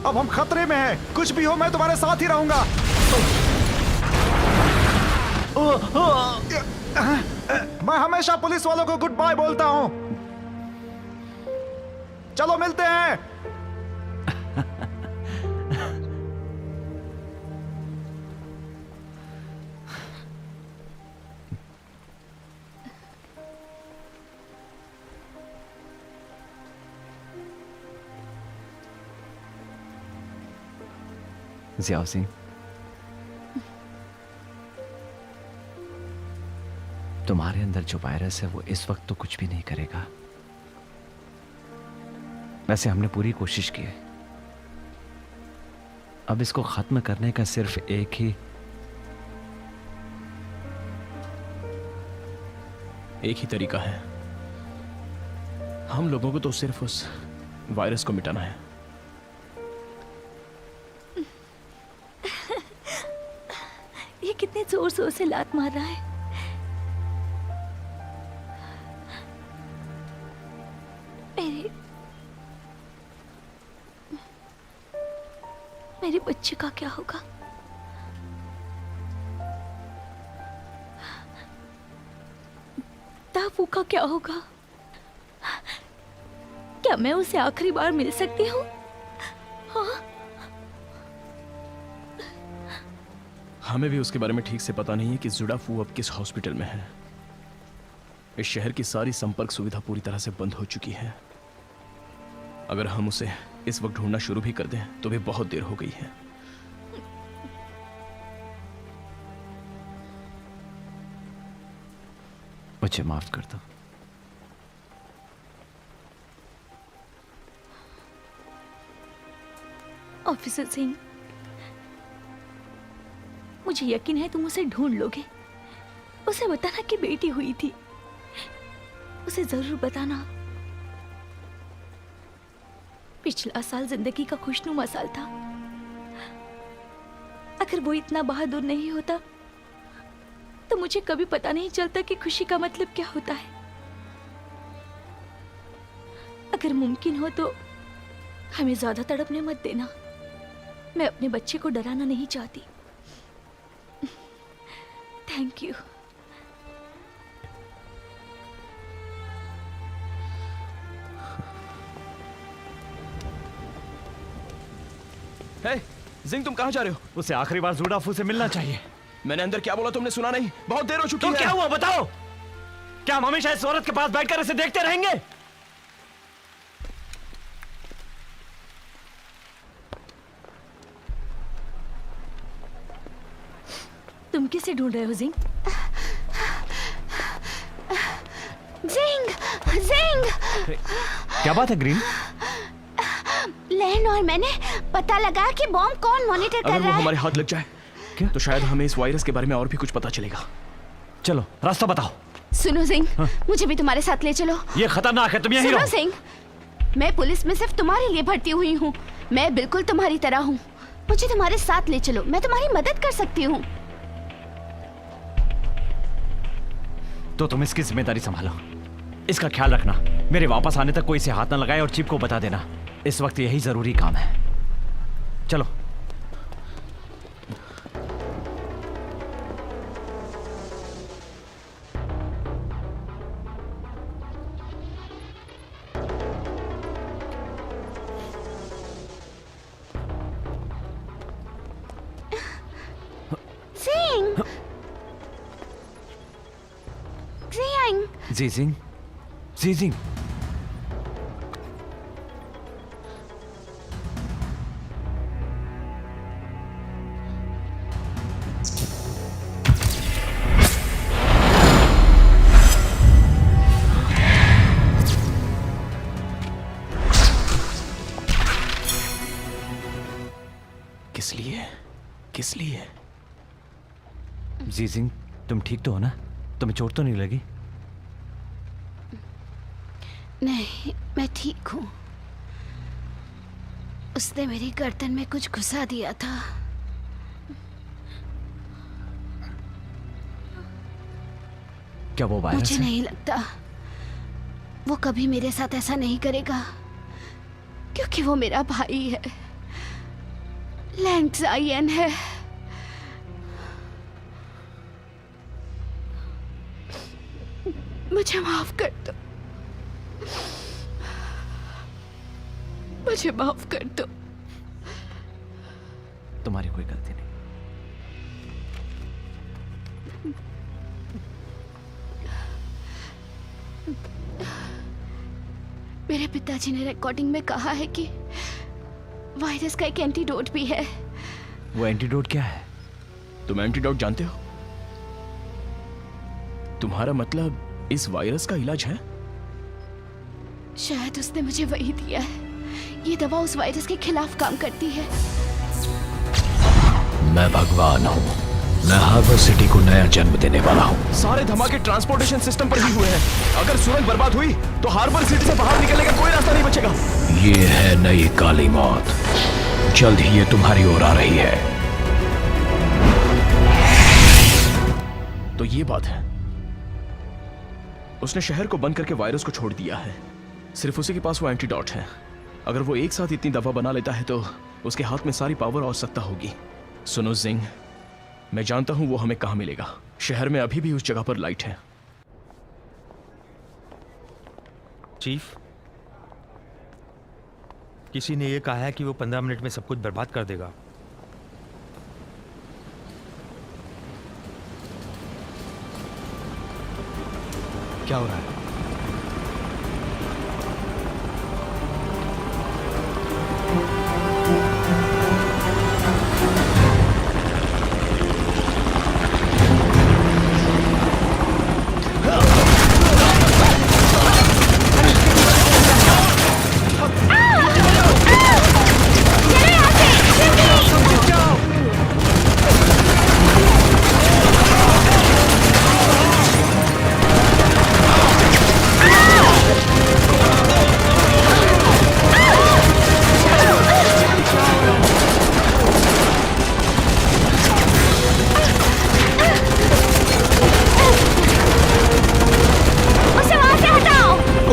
[SPEAKER 3] अब हम खतरे में हैं। कुछ भी हो मैं तुम्हारे साथ ही रहूंगा। मैं हमेशा पुलिस वालों को गुड बाय बोलता हूं। चलो मिलते हैं।
[SPEAKER 5] ज़ियाओ सिंह, तुम्हारे अंदर जो वायरस है वो इस वक्त तो कुछ भी नहीं करेगा। वैसे हमने पूरी कोशिश की है। अब इसको खत्म करने का सिर्फ एक
[SPEAKER 2] ही तरीका है। हम लोगों को तो सिर्फ उस वायरस को मिटाना है।
[SPEAKER 7] ये कितने जोर जोर से लात मार रहा है। मेरे बच्चे का क्या होगा? दाफू का क्या होगा? क्या मैं उसे आखिरी बार मिल सकती हूँ? हाँ?
[SPEAKER 2] हमें भी उसके बारे में ठीक से पता नहीं है कि जुडाफू अब किस हॉस्पिटल में है। इस शहर की सारी संपर्क सुविधा पूरी तरह से बंद हो चुकी है। अगर हम उसे इस वक्त ढूंढना शुरू भी कर दें तो भी बहुत देर हो गई है।
[SPEAKER 5] मुझे माफ कर दो।
[SPEAKER 7] ऑफिसर सिंह, मुझे यकीन है तुम उसे ढूंढ लोगे। उसे बताना कि बेटी हुई थी। उसे जरूर बताना। पिछला साल जिंदगी का खुशनुमा साल था। अगर वो इतना बहादुर नहीं होता तो मुझे कभी पता नहीं चलता कि खुशी का मतलब क्या होता है। अगर मुमकिन हो तो हमें ज्यादा तड़पने मत देना। मैं अपने बच्चे को डराना नहीं चाहती। Thank you.
[SPEAKER 2] हे, जिंग तुम कहां जा रहे हो?
[SPEAKER 5] उसे आखिरी बार जुडाफू से मिलना चाहिए।
[SPEAKER 2] मैंने अंदर क्या बोला तुमने सुना नहीं? बहुत देर हो चुकी
[SPEAKER 5] तो
[SPEAKER 2] है।
[SPEAKER 5] क्या हुआ बताओ? क्या हम हमेशा इस औरत के पास बैठकर इसे देखते रहेंगे?
[SPEAKER 7] तुम किसे ढूंढ रहे हो जिंग?
[SPEAKER 6] जिंग, जिंग।
[SPEAKER 5] क्या बात है ग्रीन?
[SPEAKER 6] लेन और मैंने पता लगा कि बॉम्ब कौन मॉनिटर कर
[SPEAKER 2] अगर वो
[SPEAKER 6] रहा है।
[SPEAKER 2] हमारे हाथ लग जाए
[SPEAKER 5] क्या?
[SPEAKER 2] तो शायद हमें इस वायरस के बारे में और भी कुछ पता चलेगा।
[SPEAKER 5] चलो रास्ता बताओ।
[SPEAKER 4] सुनो सिंह, मुझे भी तुम्हारे साथ ले चलो।
[SPEAKER 5] ये खतरनाक है, तुम यहीं
[SPEAKER 4] सुनो
[SPEAKER 5] रहो।
[SPEAKER 4] सिंह, मैं पुलिस में सिर्फ तुम्हारे लिए भर्ती हुई हूँ। मैं बिल्कुल तुम्हारी तरह हूँ। मुझे तुम्हारे साथ ले चलो, मैं तुम्हारी मदद कर सकती हूँ।
[SPEAKER 5] तो तुम इसकी जिम्मेदारी संभालो। इसका ख्याल रखना। मेरे वापस आने तक कोई इसे हाथ न लगाए और चीफ को बता देना। इस वक्त यही जरूरी काम है। चलो।
[SPEAKER 6] Zing! Zing!
[SPEAKER 5] जीजिंग जीजिंग
[SPEAKER 2] किस लिए? किस लिए?
[SPEAKER 5] जीजिंग तुम ठीक तो हो ना? तुम्हें चोट तो नहीं लगी?
[SPEAKER 4] नहीं, मैं ठीक हूँ। उसने मेरी गर्दन में कुछ घुसा दिया था।
[SPEAKER 5] क्या वो वायरस
[SPEAKER 4] मुझे
[SPEAKER 5] है?
[SPEAKER 4] नहीं लगता वो कभी मेरे साथ ऐसा नहीं करेगा, क्योंकि वो मेरा भाई है, लैंग ज़ायन है। मुझे माफ कर दो, मुझे माफ कर दो।
[SPEAKER 5] तुम्हारी कोई गलती नहीं।
[SPEAKER 4] मेरे पिताजी ने रिकॉर्डिंग में कहा है कि वायरस का एक एंटीडोट भी है।
[SPEAKER 5] वो एंटीडोट क्या है?
[SPEAKER 2] तुम एंटीडोट जानते हो? तुम्हारा मतलब इस वायरस का इलाज है?
[SPEAKER 4] शायद उसने मुझे वही दिया है। ये दवा उस वायरस के खिलाफ काम करती है।
[SPEAKER 8] मैं भगवान हूँ। मैं हार्बर सिटी को नया जन्म देने वाला हूँ।
[SPEAKER 2] सारे धमाके ट्रांसपोर्टेशन सिस्टम पर ही हुए हैं। अगर सुरंग बर्बाद हुई तो हार्बर सिटी से बाहर निकलने का कोई रास्ता नहीं बचेगा।
[SPEAKER 8] ये है नई काली मौत। जल्द ही ये तुम्हारी ओर आ रही है।
[SPEAKER 2] तो ये बात है, उसने शहर को बंद करके वायरस को छोड़ दिया है। सिर्फ उसी के पास वो एंटीडोट है। अगर वो एक साथ इतनी दवा बना लेता है तो उसके हाथ में सारी पावर और सत्ता होगी। सुनो जिंग, मैं जानता हूं वो हमें कहां मिलेगा। शहर में अभी भी उस जगह पर लाइट है।
[SPEAKER 10] चीफ, किसी ने ये कहा है कि वो 15 मिनट में सब कुछ बर्बाद कर देगा।
[SPEAKER 1] क्या हो रहा है?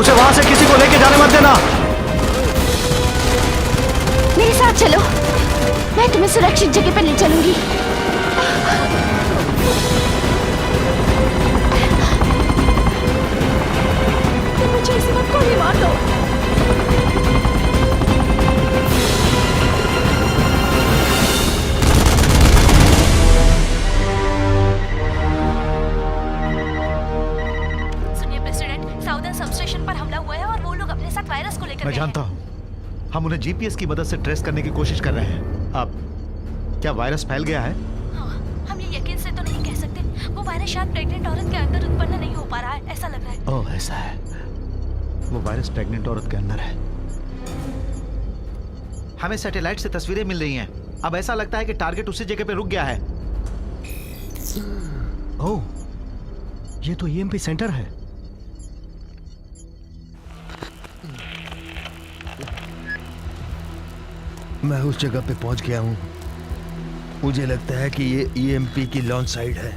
[SPEAKER 1] उसे वहां से किसी को लेके जाने मत देना।
[SPEAKER 4] मेरे साथ चलो, मैं तुम्हें सुरक्षित जगह पर ले चलूंगी। मुझे इस वक्त गोली मार दो।
[SPEAKER 7] सुनिए प्रेसिडेंट, साउदर्न सबस्टेशन पर हमला हुआ है और वो लोग अपने साथ वायरस को लेकर
[SPEAKER 11] मैं
[SPEAKER 7] गए हैं।
[SPEAKER 11] जानता हूँ। हम उन्हें जीपीएस की मदद से ट्रेस करने की कोशिश कर रहे हैं। अब क्या वायरस फैल गया है?
[SPEAKER 7] हाँ, हम ये यकीन से तो नहीं कह सकते। वो वायरस शायद प्रेग्नेंट औरत के अंदर उत्पन्न नहीं हो पा रहा है, ऐसा लग रहा है।
[SPEAKER 11] ओह, ऐसा है। वो वायरस प्रेग्नेंट औरत के अंदर है। हमें सैटेलाइट से तस्वीरें मिल रही हैं। अब ऐसा लगता है कि टारगेट उसी जगह पे रुक गया है।
[SPEAKER 1] ओह, ये तो ईएमपी सेंटर है।
[SPEAKER 10] मैं उस जगह पे पहुंच गया हूं। मुझे लगता है कि ये ईएमपी की लॉन्च साइट है।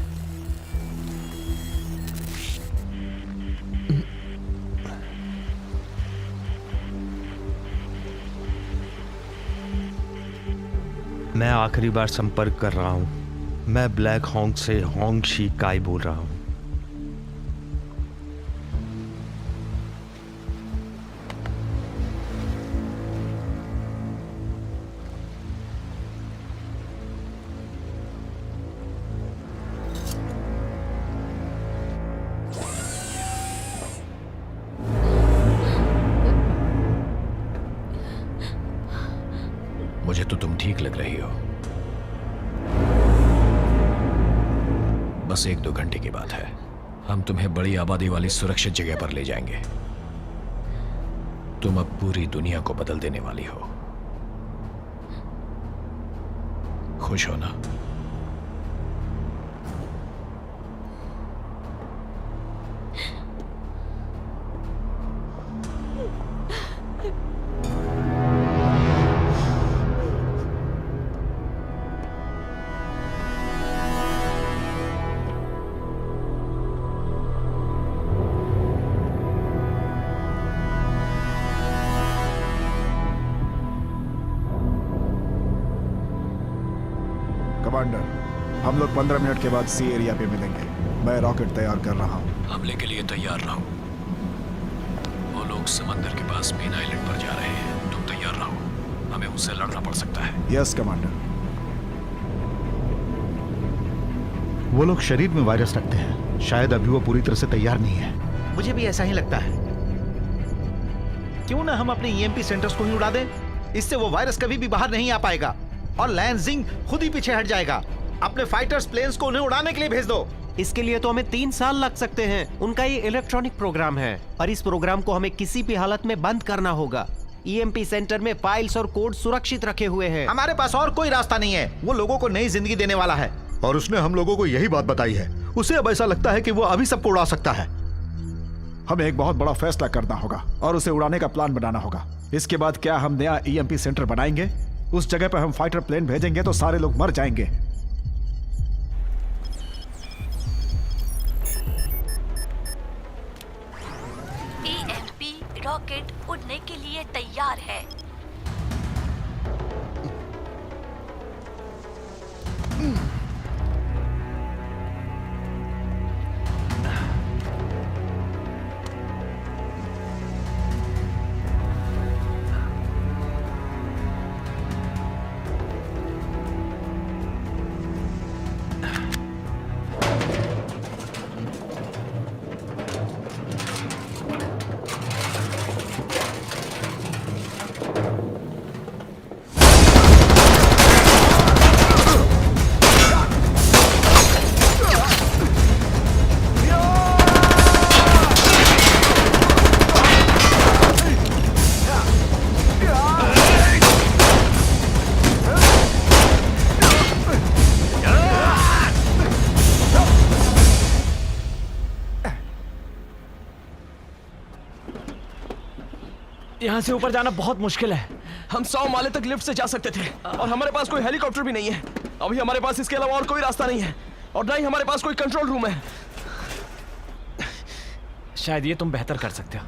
[SPEAKER 10] मैं आखिरी बार संपर्क कर रहा हूं। मैं ब्लैक हॉन्ग से होंग शी काई बोल रहा हूं।
[SPEAKER 8] बस 1-2 घंटे की बात है। हम तुम्हें बड़ी आबादी वाली सुरक्षित जगह पर ले जाएंगे। तुम अब पूरी दुनिया को बदल देने वाली हो। खुश हो ना?
[SPEAKER 3] कमांडर, हम लोग 15 मिनट के बाद सी एरिया पे मिलेंगे। मैं रॉकेट तैयार कर रहा हूँ।
[SPEAKER 8] हमले के लिए तैयार रहो। वो लोग समंदर के पास मेन आइलैंड पर जा रहे हैं। तुम तैयार रहो, हमें उनसे लड़ना पड़ सकता है।
[SPEAKER 3] Yes commander.
[SPEAKER 11] वो लोग शरीर में वायरस रखते हैं। शायद अभी वो पूरी तरह से तैयार नहीं है।
[SPEAKER 9] मुझे भी ऐसा ही लगता है।
[SPEAKER 11] क्यों ना हम अपने ईएमपी सेंटर्स को ही उड़ा दें? इससे वो वायरस कभी भी बाहर नहीं आ पाएगा और लैंजिंग खुद ही पीछे हट जाएगा। अपने फाइटर्स प्लेन्स को उन्हें उड़ाने के लिए भेज दो।
[SPEAKER 9] इसके लिए तो हमें 3 साल लग सकते हैं। उनका ये इलेक्ट्रॉनिक प्रोग्राम है और इस प्रोग्राम को हमें किसी भी हालत में बंद करना होगा। ईएमपी सेंटर में फाइल्स और कोड सुरक्षित रखे हुए हैं।
[SPEAKER 11] हमारे पास और कोई रास्ता नहीं है। वो लोगों को नई जिंदगी देने वाला है और उसने हम लोगों को यही बात बताई है। उसे अब ऐसा लगता है कि वो अभी सबको उड़ा सकता है।
[SPEAKER 3] हमें एक बहुत बड़ा फैसला करना होगा और उसे उड़ाने का प्लान बनाना होगा। इसके बाद क्या हम नया ईएमपी सेंटर बनाएंगे? उस जगह पर हम फाइटर प्लेन भेजेंगे तो सारे लोग मर जाएंगे।
[SPEAKER 7] ईएमपी रॉकेट उड़ने के लिए तैयार है।
[SPEAKER 5] यहाँ से ऊपर जाना बहुत मुश्किल है।
[SPEAKER 2] हम 100 माले तक लिफ्ट से जा सकते थे और हमारे पास कोई हेलीकॉप्टर भी नहीं है। अभी हमारे पास इसके अलावा और कोई रास्ता नहीं है और ना ही हमारे पास कोई कंट्रोल रूम है।
[SPEAKER 5] शायद ये तुम बेहतर कर सकते हो।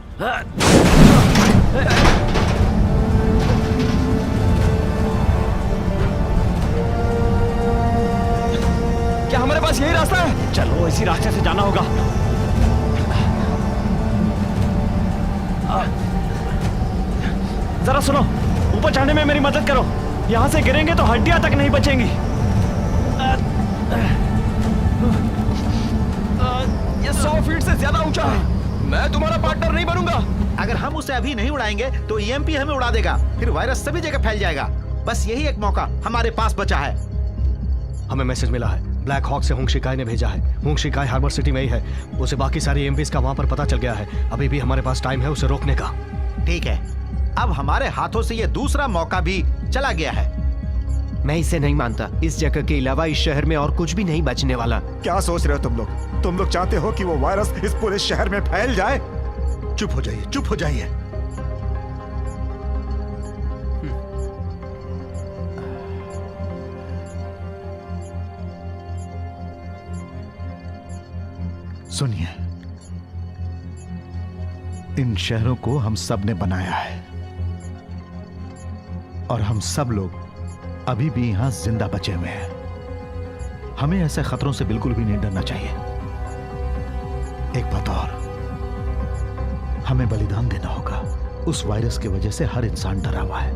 [SPEAKER 2] क्या हमारे पास यही रास्ता है?
[SPEAKER 5] चलो इसी रास्ते से जाना होगा। जरा सुनो, ऊपर जाने में मेरी मदद करो। यहाँ से गिरेंगे तो हड्डियां तक नहीं बचेंगी।
[SPEAKER 2] ये 100 फीट से ज्यादा ऊंचा है। मैं तुम्हारा पार्टनर नहीं बनूंगा।
[SPEAKER 11] अगर हम उसे अभी नहीं उड़ाएंगे तो ईएमपी हमें उड़ा देगा। फिर वायरस सभी जगह फैल जाएगा। बस यही एक मौका हमारे पास बचा है।
[SPEAKER 1] हमें मैसेज मिला है, ब्लैक हॉक से होंग शिकाई ने भेजा है। होंग शिकाई हार्बर सिटी में ही है। उसे बाकी सारे ईएमपीज का वहां पर पता चल गया है। अभी भी हमारे पास टाइम है उसे रोकने का।
[SPEAKER 11] ठीक है, अब हमारे हाथों से ये दूसरा मौका भी चला गया है।
[SPEAKER 9] मैं इसे नहीं मानता। इस जगह के अलावा इस शहर में और कुछ भी नहीं बचने वाला।
[SPEAKER 3] क्या सोच रहे हो तुम लोग? तुम लोग चाहते हो कि वो वायरस इस पूरे शहर में फैल जाए?
[SPEAKER 11] चुप हो जाइए, चुप हो जाइए।
[SPEAKER 12] सुनिए, इन शहरों को हम सब ने बनाया है और हम सब लोग अभी भी यहां जिंदा बचे हुए हैं। हमें ऐसे खतरों से बिल्कुल भी नहीं डरना चाहिए। एक बात और, हमें बलिदान देना होगा। उस वायरस की वजह से हर इंसान डरा हुआ है।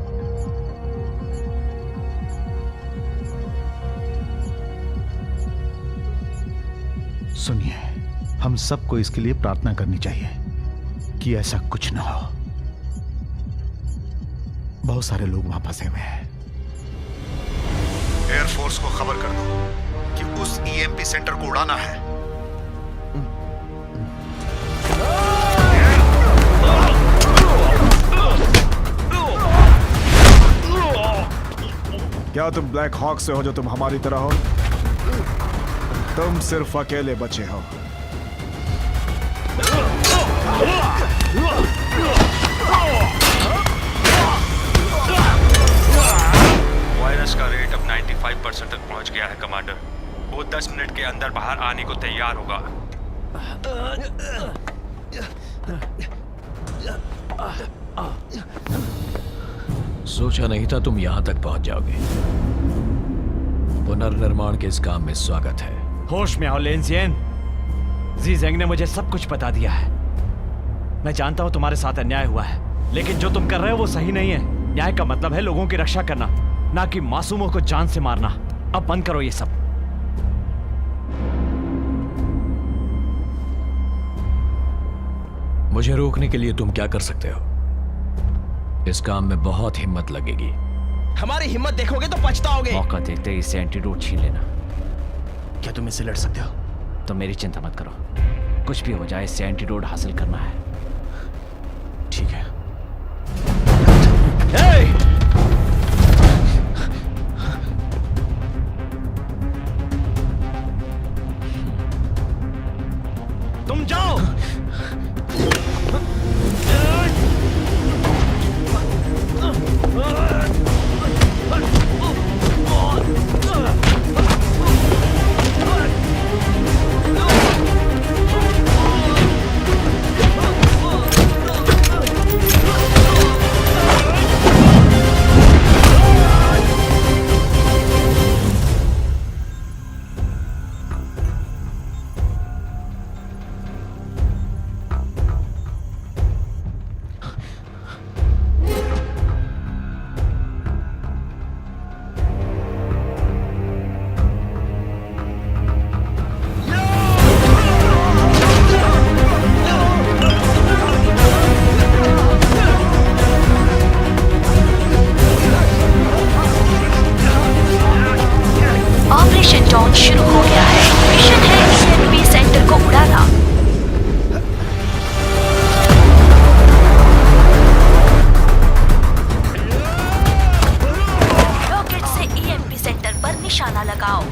[SPEAKER 12] सुनिए, हम सबको इसके लिए प्रार्थना करनी चाहिए कि ऐसा कुछ ना हो। बहुत सारे लोग वहां फंसे हुए हैं।
[SPEAKER 11] एयरफोर्स को खबर कर दो कि उस ईएमपी सेंटर को उड़ाना है।
[SPEAKER 3] क्या तुम ब्लैक हॉक से हो जो तुम हमारी तरह हो? तुम सिर्फ अकेले बचे हो।
[SPEAKER 10] वायरस का रेट अब 95% तक पहुंच गया है कमांडर। वो 10 मिनट के अंदर बाहर आने को तैयार होगा।
[SPEAKER 8] सोचा नहीं था तुम यहां तक पहुंच जाओगे। पुनर्निर्माण के इस काम में स्वागत है।
[SPEAKER 5] होश में आओ लेंसियन। जी जेंग ने मुझे सब कुछ बता दिया है। मैं जानता हूं तुम्हारे साथ अन्याय हुआ है, लेकिन जो तुम कर रहे हो वो सही नहीं है। न्याय का मतलब है लोगों की रक्षा करना, ना कि मासूमों को जान से मारना। अब बंद करो ये सब।
[SPEAKER 8] मुझे रोकने के लिए तुम क्या कर सकते हो? इस काम में बहुत हिम्मत लगेगी।
[SPEAKER 2] हमारी हिम्मत देखोगे तो पछताओगे।
[SPEAKER 5] मौका देखते ही इससे एंटीडोट छीन लेना।
[SPEAKER 2] क्या तुम इससे लड़ सकते हो?
[SPEAKER 5] तो मेरी चिंता मत करो, कुछ भी हो जाए इससे एंटीडोट हासिल करना है।
[SPEAKER 2] ठीक है।
[SPEAKER 5] तुम जाओ।
[SPEAKER 7] ऑपरेशन डॉन शुरू हो गया है। मिशन है ईएमपी सेंटर को उड़ाना। रॉकेट से ईएमपी सेंटर पर निशाना लगाओ।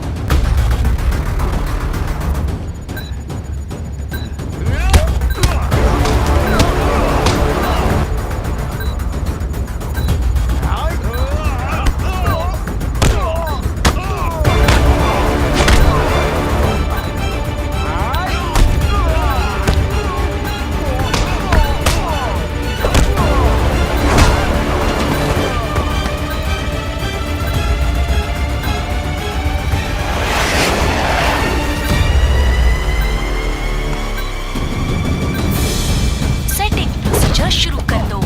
[SPEAKER 7] शुरू कर दो।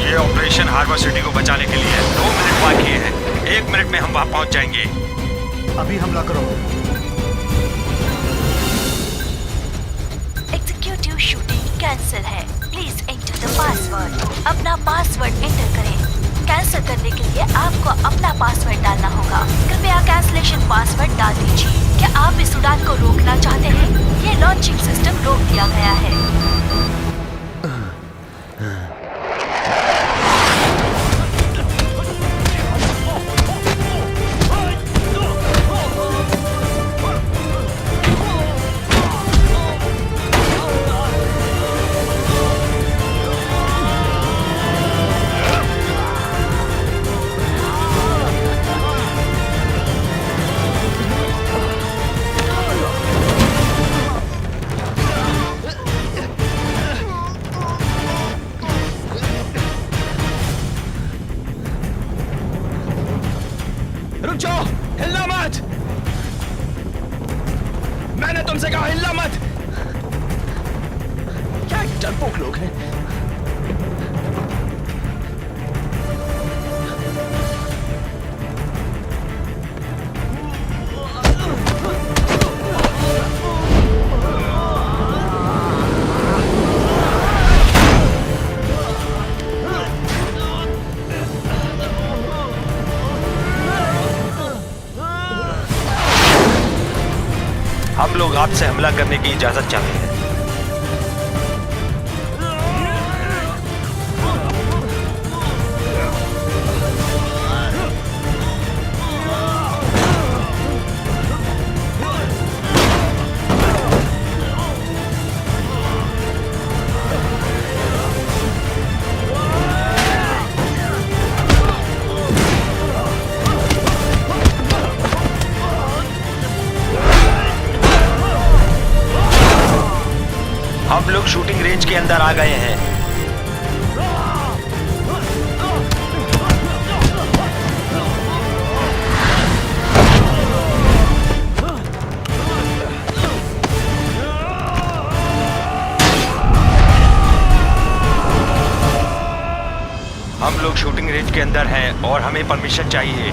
[SPEAKER 10] ये ऑपरेशन हार्बर सिटी को बचाने के लिए 2 मिनट बाकी है। 1 मिनट में हम वहां पहुंच जाएंगे।
[SPEAKER 3] अभी हमला करो।
[SPEAKER 7] एग्जीक्यूटिव शूटिंग कैंसिल है। Please enter the password. अपना पासवर्ड एंटर करें। कैंसिल करने के लिए आपको अपना पासवर्ड डालना होगा। कृपया कैंसिलेशन पासवर्ड डाल दीजिए। क्या आप इस उड़ान को रोकना चाहते हैं? ये लॉन्चिंग सिस्टम रोक दिया गया है।
[SPEAKER 2] रुक जाओ, हिलना मत। मैंने तुमसे कहा हिलना मत। क्या डरपोक लोग हैं।
[SPEAKER 10] लोग आपसे हमला करने की इजाजत चाहते हैं। हम लोग शूटिंग रेंज के अंदर आ गए हैं। हम लोग शूटिंग रेंज के अंदर हैं और हमें परमिशन चाहिए।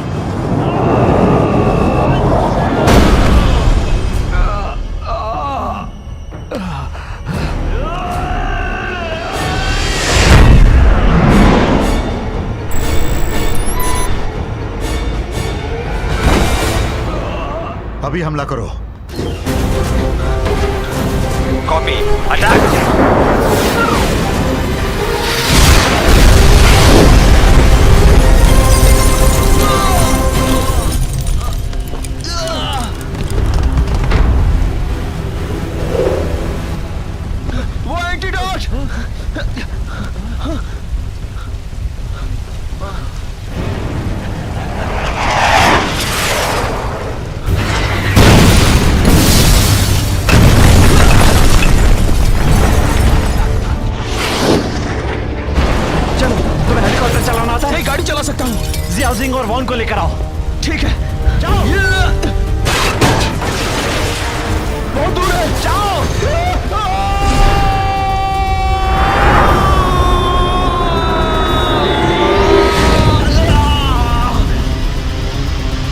[SPEAKER 12] अभी हमला करो।
[SPEAKER 10] Copy, attack.
[SPEAKER 2] वो एंटीडोट! गाड़ी चला सकता हूँ।
[SPEAKER 5] जियाओ जिंग और वॉन को लेकर आओ।
[SPEAKER 2] ठीक है, जाओ। बहुत दूर है, जाओ।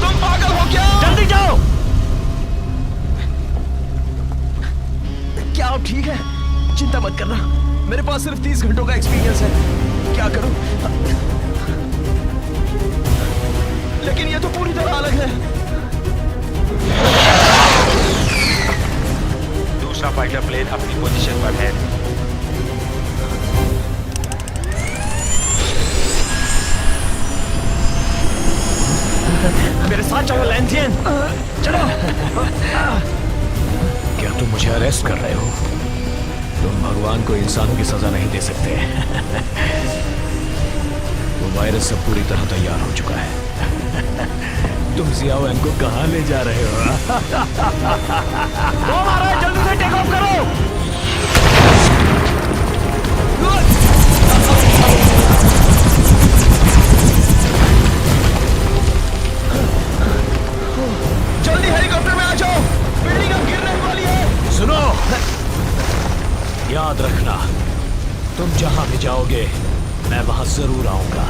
[SPEAKER 2] तुम पागल हो क्या?
[SPEAKER 5] जल्दी जाओ।
[SPEAKER 2] क्या आप ठीक है? चिंता मत करना, मेरे पास सिर्फ 30 घंटों का एक्सपीरियंस है। क्या करूं? लेकिन ये तो पूरी तरह अलग है।
[SPEAKER 10] दूसरा फाइटर प्लेन अपनी पोजीशन पर है।
[SPEAKER 5] मेरे साथ चलो लैंथियन, चलो।
[SPEAKER 8] क्या तुम मुझे अरेस्ट कर रहे हो? तुम भगवान को इंसानों की सजा नहीं दे सकते। वो वायरस सब पूरी तरह तैयार हो चुका है। तुम जियाओ को कहाँ ले जा रहे हो?
[SPEAKER 5] वो मारो, जल्दी से टेक ऑफ करो।
[SPEAKER 2] जल्दी हेलीकॉप्टर में आ जाओ, बिल्डिंग अब गिरने वाली है।
[SPEAKER 8] सुनो, याद रखना, तुम जहां भी जाओगे मैं वहां जरूर आऊंगा।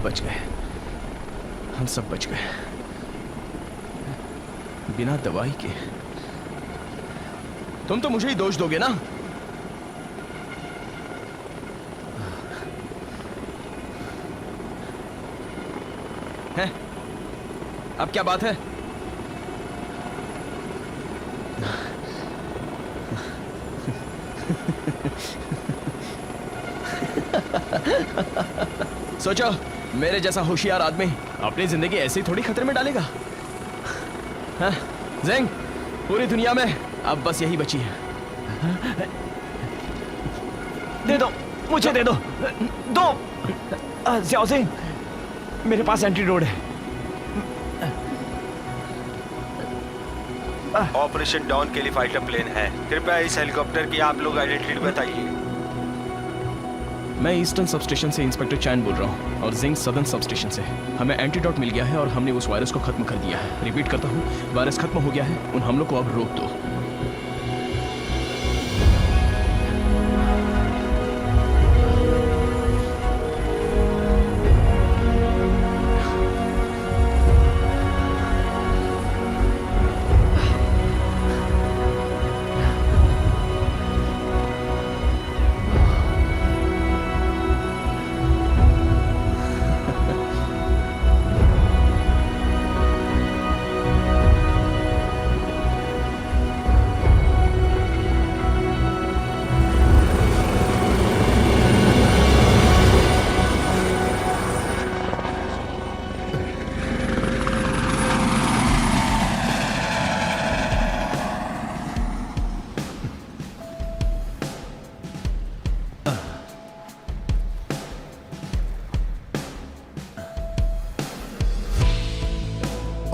[SPEAKER 2] बच गए, हम सब बच गए बिना दवाई के। तुम तो मुझे ही दोष दोगे ना? हैं? अब क्या बात है? सोचो, मेरे जैसा होशियार आदमी अपनी जिंदगी ऐसे ही थोड़ी खतरे में डालेगा। हाँ? ज़ेंग, पूरी दुनिया में अब बस यही बची है।
[SPEAKER 5] दे दो, मुझे दे दो, दो। जियाओ जिंग, मेरे पास एंटीडोट है।
[SPEAKER 10] ऑपरेशन डॉन के लिए फाइटर प्लेन है। कृपया इस हेलीकॉप्टर की आप लोग आइडेंटिटी बताइए।
[SPEAKER 2] मैं ईस्टर्न सब स्टेशन से इंस्पेक्टर चैन बोल रहा हूँ और जिंक सदर्न सब स्टेशन से। हमें एंटीडोट मिल गया है और हमने उस वायरस को खत्म कर दिया है। रिपीट करता हूँ, वायरस खत्म हो गया है। उन हमलों को अब रोक दो।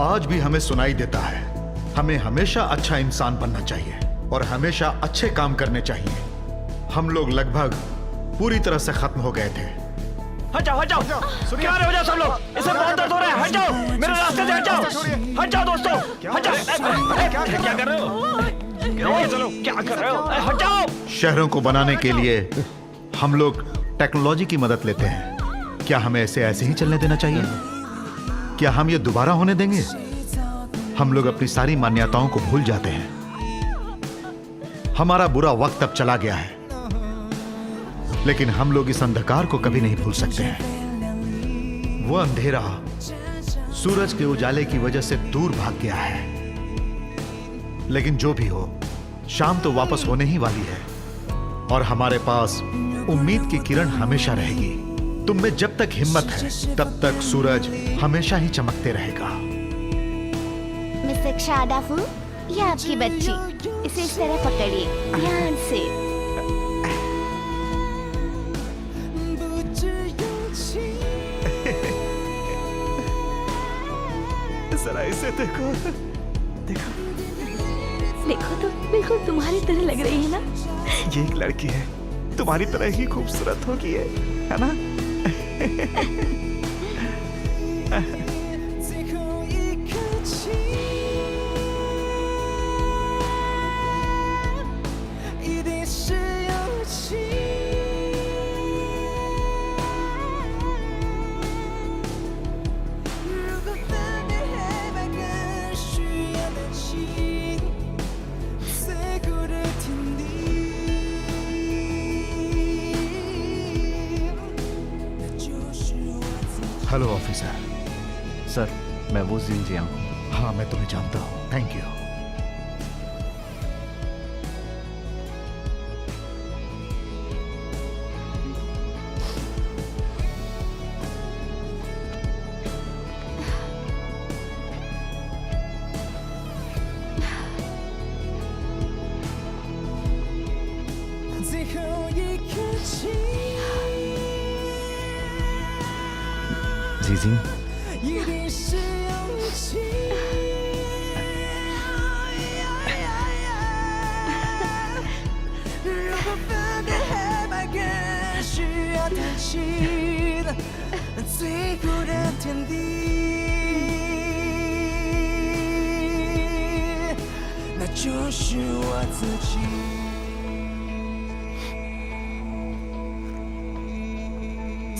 [SPEAKER 12] आज भी हमें सुनाई देता है। हमें हमेशा अच्छा इंसान बनना चाहिए और हमेशा अच्छे काम करने चाहिए। हम लोग लगभग पूरी तरह से खत्म हो गए थे।
[SPEAKER 5] हट जाओ, हट जाओ, क्या हो जाओ सब लोग, इसे बहुत दर्द हो रहा है, हट जाओ, मेरे रास्ते से हट जाओ, हट जाओ दोस्तों, हट जाओ। क्या कर रहे हो? चलो, क्या कर रहे हो? हट जाओ।
[SPEAKER 12] शहरों को बनाने के लिए हम लोग टेक्नोलॉजी की मदद लेते हैं। क्या हमें ऐसे ही चलने देना चाहिए? क्या हम ये दोबारा होने देंगे? हम लोग अपनी सारी मान्यताओं को भूल जाते हैं। हमारा बुरा वक्त अब चला गया है, लेकिन हम लोग इस अंधकार को कभी नहीं भूल सकते हैं। वो अंधेरा सूरज के उजाले की वजह से दूर भाग गया है, लेकिन जो भी हो, शाम तो वापस होने ही वाली है और हमारे पास उम्मीद की किरण हमेशा रहेगी। तुम में जब तक हिम्मत है, तब तक सूरज हमेशा ही चमकते रहेगा।
[SPEAKER 6] मिस्टर शादाफू, ये आपकी बच्ची, इसे इस तरह पकड़िए ध्यान से।
[SPEAKER 3] जरा इसे देखो,
[SPEAKER 7] देखो तो बिल्कुल तुम्हारी तरह लग रही है ना।
[SPEAKER 3] ये एक लड़की है, तुम्हारी तरह ही खूबसूरत होगी, है ना?
[SPEAKER 12] Hello officer.
[SPEAKER 5] सर, मैं वो जिन जिया हूँ।
[SPEAKER 12] हाँ, मैं तुम्हें जानता हूँ। Thank you.
[SPEAKER 5] जीजिंग,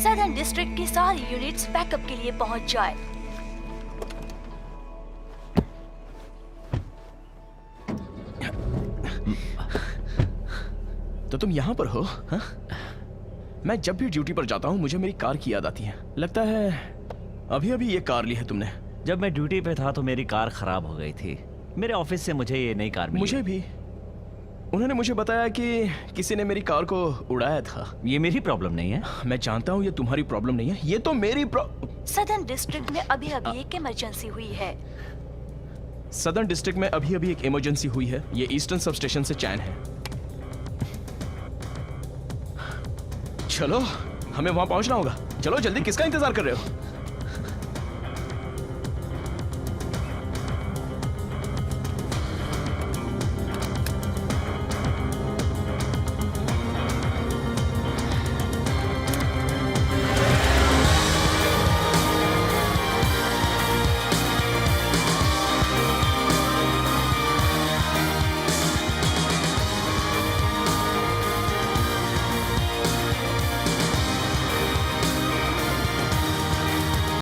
[SPEAKER 7] सदर्न डिस्ट्रिक्ट की सारी यूनिट्स बैकअप के लिए पहुंच जाए।
[SPEAKER 2] तो तुम यहाँ पर हो? हा? मैं जब भी ड्यूटी पर जाता हूँ मुझे मेरी कार की याद आती है। लगता है अभी अभी ये कार ली है तुमने।
[SPEAKER 5] जब मैं ड्यूटी पे था तो मेरी कार खराब हो गई थी। मेरे ऑफिस से मुझे ये नई कार मिली।
[SPEAKER 2] मुझे भी। उन्होंने मुझे बताया कि किसी ने मेरी कार को उड़ाया था।
[SPEAKER 5] ये मेरी प्रॉब्लम नहीं है।
[SPEAKER 2] मैं जानता हूँ ये तुम्हारी प्रॉब्लम नहीं है, ये तो मेरी
[SPEAKER 7] सदर्न डिस्ट्रिक्ट में अभी अभी एक इमरजेंसी हुई है।
[SPEAKER 2] सदर्न डिस्ट्रिक्ट में अभी अभी एक इमरजेंसी हुई है। ये ईस्टर्न सब स्टेशन से चैन है। चलो, हमें वहां पहुंचना होगा। चलो जल्दी, किसका इंतजार कर रहे हो?